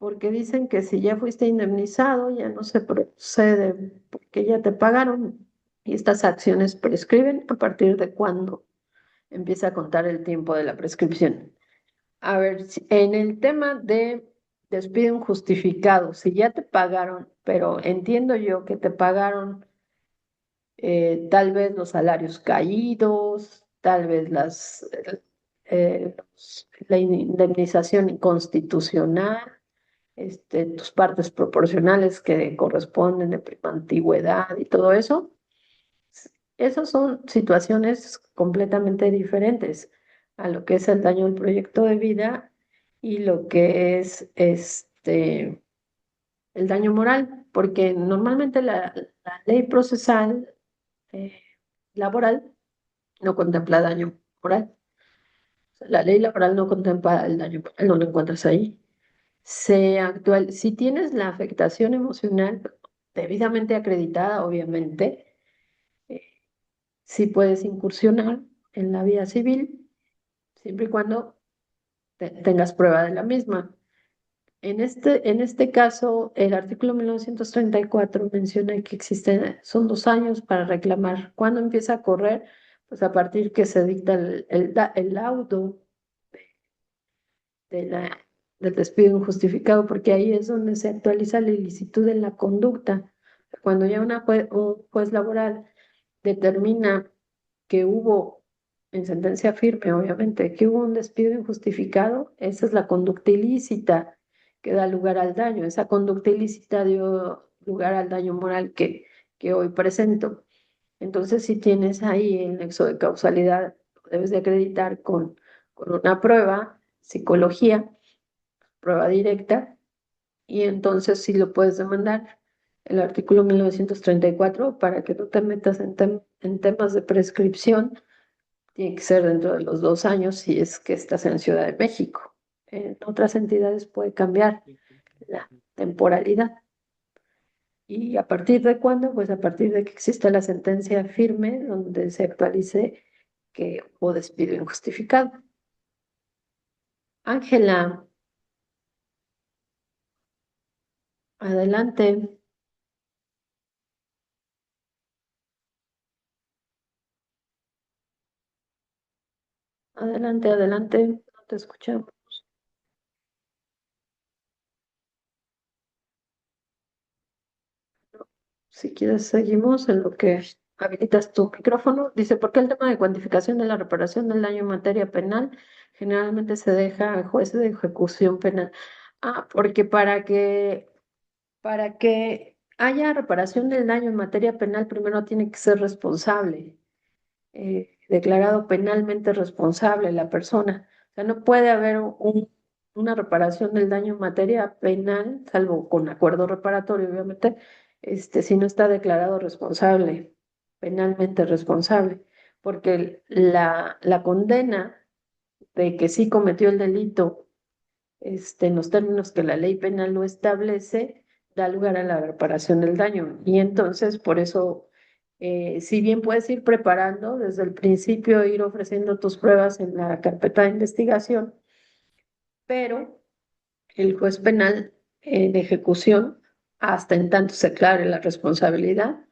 porque dicen que si ya fuiste indemnizado, ya no se procede, porque ya te pagaron y estas acciones prescriben a partir de cuando empieza a contar el tiempo de la prescripción. A ver, en el tema de despido injustificado, si ya te pagaron, pero entiendo yo que te pagaron tal vez los salarios caídos, tal vez la indemnización inconstitucional, tus partes proporcionales que corresponden de prima antigüedad y todo eso. Esas son situaciones completamente diferentes a lo que es el daño al proyecto de vida y lo que es el daño moral, porque normalmente la ley procesal eh, laboral no contempla daño moral. O sea, la ley laboral no contempla el daño moral, no lo encuentras ahí. Si tienes la afectación emocional debidamente acreditada, obviamente, eh, sí puedes incursionar en la vía civil, siempre y cuando tengas prueba de la misma. En este caso, el artículo 1934 menciona que son 2 años para reclamar. ¿Cuándo empieza a correr? Pues a partir que se dicta el laudo de del despido injustificado, porque ahí es donde se actualiza la ilicitud en la conducta. Cuando ya un juez laboral determina que hubo, en sentencia firme, obviamente, que hubo un despido injustificado, esa es la conducta ilícita que da lugar al daño. Esa conducta ilícita dio lugar al daño moral que hoy presento. Entonces, si tienes ahí el nexo de causalidad, lo debes de acreditar con una prueba, psicología, prueba directa, y entonces sí lo puedes demandar. El artículo 1934, para que no te metas en temas de prescripción, tiene que ser dentro de los 2 años si es que estás en Ciudad de México. En otras entidades puede cambiar la temporalidad. ¿Y a partir de cuándo? Pues a partir de que exista la sentencia firme donde se actualice que hubo despido injustificado. Ángela, adelante. Adelante, adelante. No te escuchamos. Si quieres, seguimos en lo que habilitas tu micrófono. Dice, ¿por qué el tema de cuantificación de la reparación del daño en materia penal generalmente se deja al juez de ejecución penal? Ah, porque para que haya reparación del daño en materia penal, primero tiene que ser responsable, declarado penalmente responsable la persona. O sea, no puede haber una reparación del daño en materia penal, salvo con acuerdo reparatorio, obviamente, si no está declarado responsable, penalmente responsable, porque la condena de que sí cometió el delito, en los términos que la ley penal lo establece, da lugar a la reparación del daño. Y entonces, por eso, si bien puedes ir preparando desde el principio, ir ofreciendo tus pruebas en la carpeta de investigación, pero el juez penal de ejecución, hasta en tanto se aclare la responsabilidad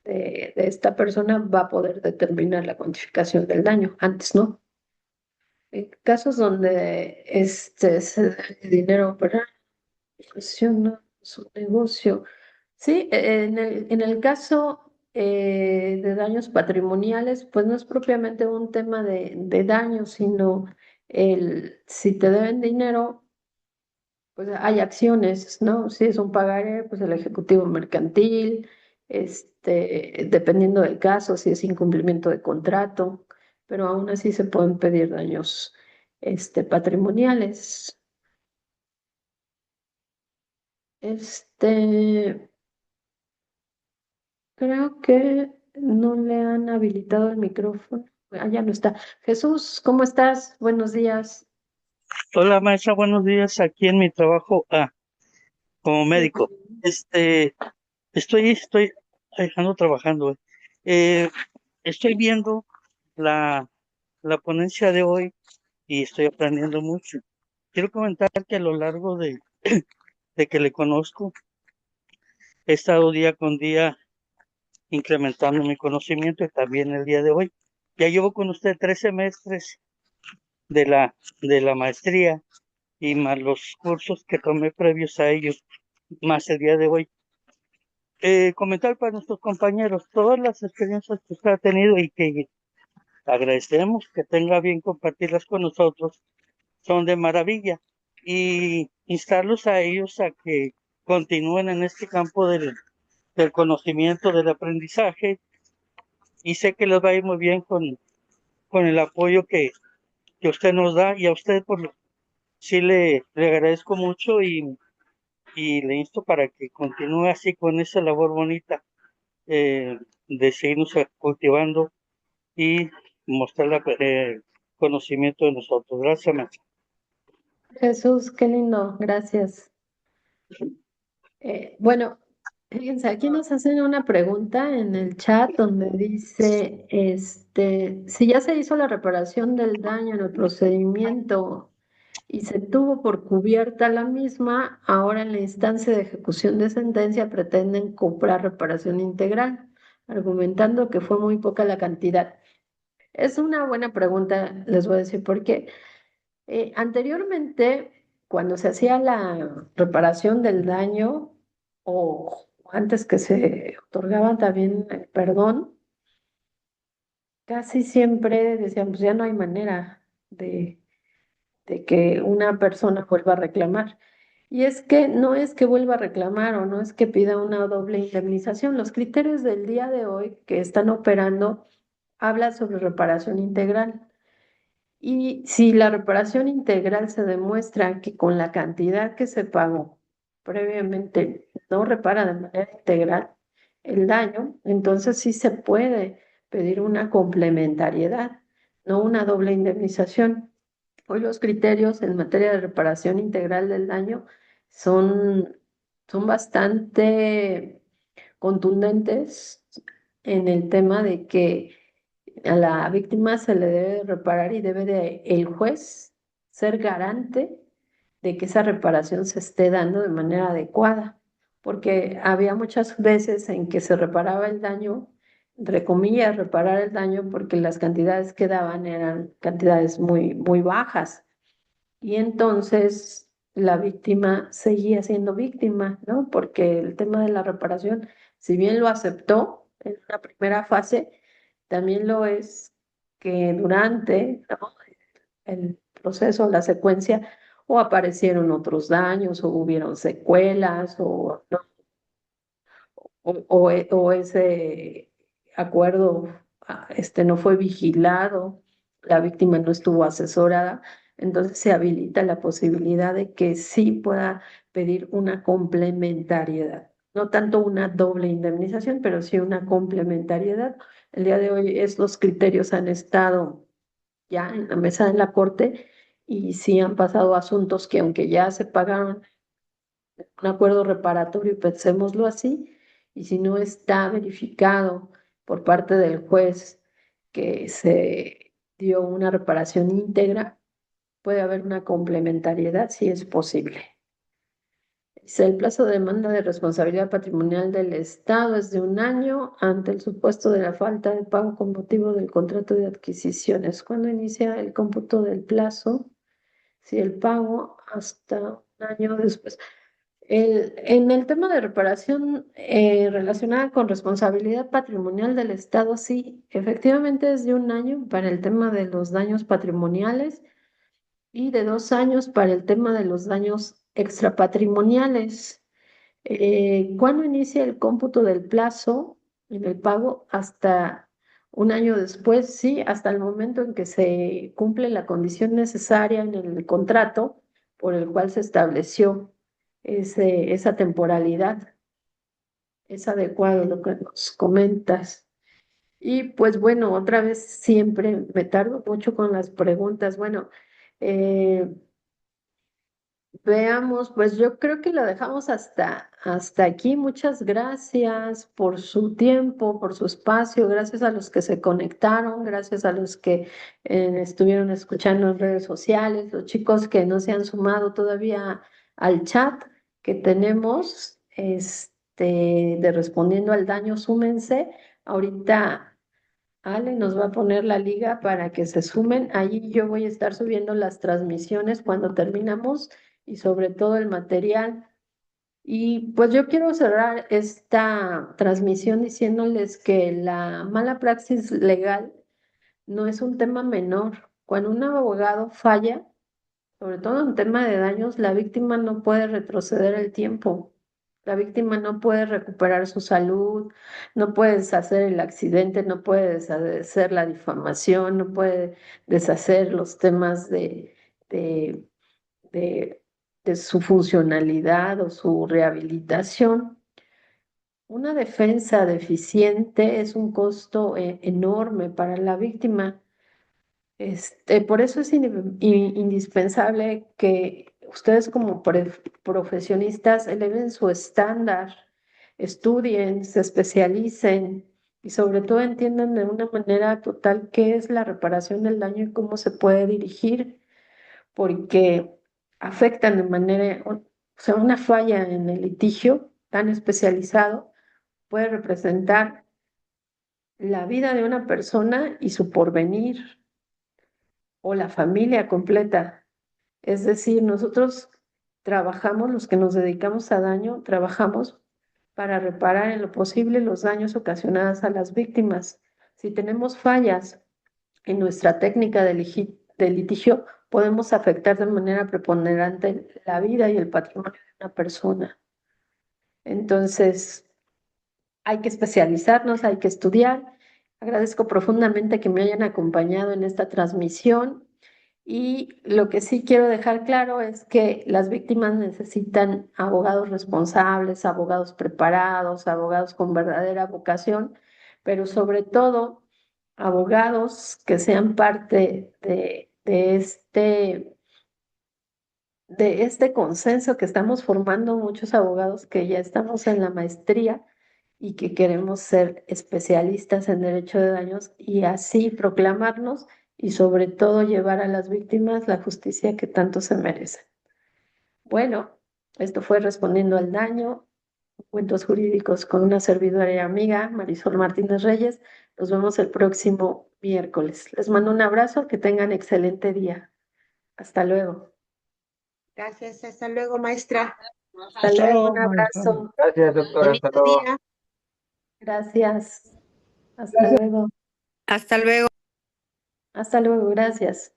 de esta persona, va a poder determinar la cuantificación del daño. Antes no. En casos donde se da el dinero para funciona su negocio. Sí, en el caso de daños patrimoniales, pues no es propiamente un tema de daño, sino si te deben dinero, pues hay acciones, ¿no? Si es un pagaré, pues el ejecutivo mercantil, dependiendo del caso, si es incumplimiento de contrato, pero aún así se pueden pedir daños, patrimoniales. Este, Creo que no le han habilitado el micrófono. Ah, ya no está. Jesús, ¿cómo estás? Buenos días. Hola maestra, buenos días. Aquí en mi trabajo como médico. Este, estoy ando trabajando. Eh, Estoy viendo la, la ponencia de hoy y estoy aprendiendo mucho. Quiero comentar que a lo largo de que le conozco. He estado día con día incrementando mi conocimiento y también el día de hoy. Ya llevo con usted 3 semestres de la maestría y más los cursos que tomé previos a ellos, más el día de hoy. Comentar para nuestros compañeros todas las experiencias que usted ha tenido y que agradecemos que tenga bien compartirlas con nosotros, son de maravilla, y instarlos a ellos a que continúen en este campo del conocimiento, del aprendizaje, y sé que les va a ir muy bien con el apoyo que usted nos da, y a usted sí le agradezco mucho y le insto para que continúe así con esa labor bonita, de seguirnos cultivando y mostrar el conocimiento de nosotros. Gracias, maestra. Jesús, qué lindo, gracias. Bueno, fíjense, aquí nos hacen una pregunta en el chat donde dice, si ya se hizo la reparación del daño en el procedimiento y se tuvo por cubierta la misma, ahora en la instancia de ejecución de sentencia pretenden cobrar reparación integral, argumentando que fue muy poca la cantidad. Es una buena pregunta, les voy a decir por qué. Anteriormente, cuando se hacía la reparación del daño o antes que se otorgaba también el perdón, casi siempre decían, pues ya no hay manera de que una persona vuelva a reclamar. Y es que no es que vuelva a reclamar o no es que pida una doble indemnización. Los criterios del día de hoy que están operando hablan sobre reparación integral. Y si la reparación integral se demuestra que con la cantidad que se pagó previamente no repara de manera integral el daño, entonces sí se puede pedir una complementariedad, no una doble indemnización. Hoy los criterios en materia de reparación integral del daño son, son bastante contundentes en el tema de que a la víctima se le debe reparar y debe de el juez ser garante de que esa reparación se esté dando de manera adecuada, porque había muchas veces en que se reparaba el daño, entre comillas, reparar el daño porque las cantidades que daban eran cantidades muy, muy bajas. Y entonces la víctima seguía siendo víctima, ¿no? Porque el tema de la reparación, si bien lo aceptó en una primera fase, también lo es que durante, ¿no?, el proceso, la secuencia, o aparecieron otros daños, o hubieron secuelas, ¿no?, o ese acuerdo no fue vigilado, la víctima no estuvo asesorada, entonces se habilita la posibilidad de que sí pueda pedir una complementariedad. No tanto una doble indemnización, pero sí una complementariedad. El día de hoy los criterios han estado ya en la mesa de la corte y sí han pasado asuntos que aunque ya se pagaron un acuerdo reparatorio, pensémoslo así, y si no está verificado por parte del juez que se dio una reparación íntegra, puede haber una complementariedad si es posible. Dice, el plazo de demanda de responsabilidad patrimonial del Estado es de 1 año ante el supuesto de la falta de pago con motivo del contrato de adquisiciones. ¿Cuándo inicia el cómputo del plazo? Si el pago hasta 1 año después. En el tema de reparación relacionada con responsabilidad patrimonial del Estado, sí, efectivamente es de 1 año para el tema de los daños patrimoniales y de 2 años para el tema de los daños extrapatrimoniales. ¿Cuándo inicia el cómputo del plazo en el pago? Hasta 1 año después, sí, hasta el momento en que se cumple la condición necesaria en el contrato por el cual se estableció esa temporalidad. Es adecuado lo que nos comentas. Y pues bueno, otra vez siempre me tardo mucho con las preguntas. Bueno, eh, veamos, pues yo creo que lo dejamos hasta aquí. Muchas gracias por su tiempo, por su espacio, gracias a los que se conectaron, gracias a los que estuvieron escuchando en redes sociales, los chicos que no se han sumado todavía al chat. que tenemos de respondiendo al daño, súmense. Ahorita Ale nos va a poner la liga para que se sumen. Allí yo voy a estar subiendo las transmisiones cuando terminamos y sobre todo el material. Y pues yo quiero cerrar esta transmisión diciéndoles que la mala praxis legal no es un tema menor. Cuando un abogado falla, sobre todo en tema de daños, la víctima no puede retroceder el tiempo. La víctima no puede recuperar su salud, no puede deshacer el accidente, no puede deshacer la difamación, no puede deshacer los temas de, de, de su funcionalidad o su rehabilitación. Una defensa deficiente es un costo enorme para la víctima. Por eso es indispensable que ustedes como profesionistas eleven su estándar, estudien, se especialicen y sobre todo entiendan de una manera total qué es la reparación del daño y cómo se puede dirigir, porque afectan de manera, o sea, una falla en el litigio tan especializado puede representar la vida de una persona y su porvenir o la familia completa. Es decir, nosotros trabajamos, los que nos dedicamos a daño, trabajamos para reparar en lo posible los daños ocasionados a las víctimas. Si tenemos fallas en nuestra técnica de litigio, podemos afectar de manera preponderante la vida y el patrimonio de una persona. Entonces, hay que especializarnos, hay que estudiar. Agradezco profundamente que me hayan acompañado en esta transmisión. Y lo que sí quiero dejar claro es que las víctimas necesitan abogados responsables, abogados preparados, abogados con verdadera vocación, pero sobre todo abogados que sean parte de este consenso que estamos formando muchos abogados que ya estamos en la maestría y que queremos ser especialistas en derecho de daños y así proclamarnos y sobre todo llevar a las víctimas la justicia que tanto se merecen. Bueno, esto fue Respondiendo al Daño, Cuentos Jurídicos con una servidora y amiga, Marisol Martínez Reyes. Nos vemos el próximo miércoles. Les mando un abrazo, que tengan excelente día. Hasta luego. Gracias, hasta luego, maestra. Hasta luego, un abrazo. Gracias, doctora. Hasta Bonito luego. día. Gracias. Hasta luego. Hasta luego. Hasta luego, gracias.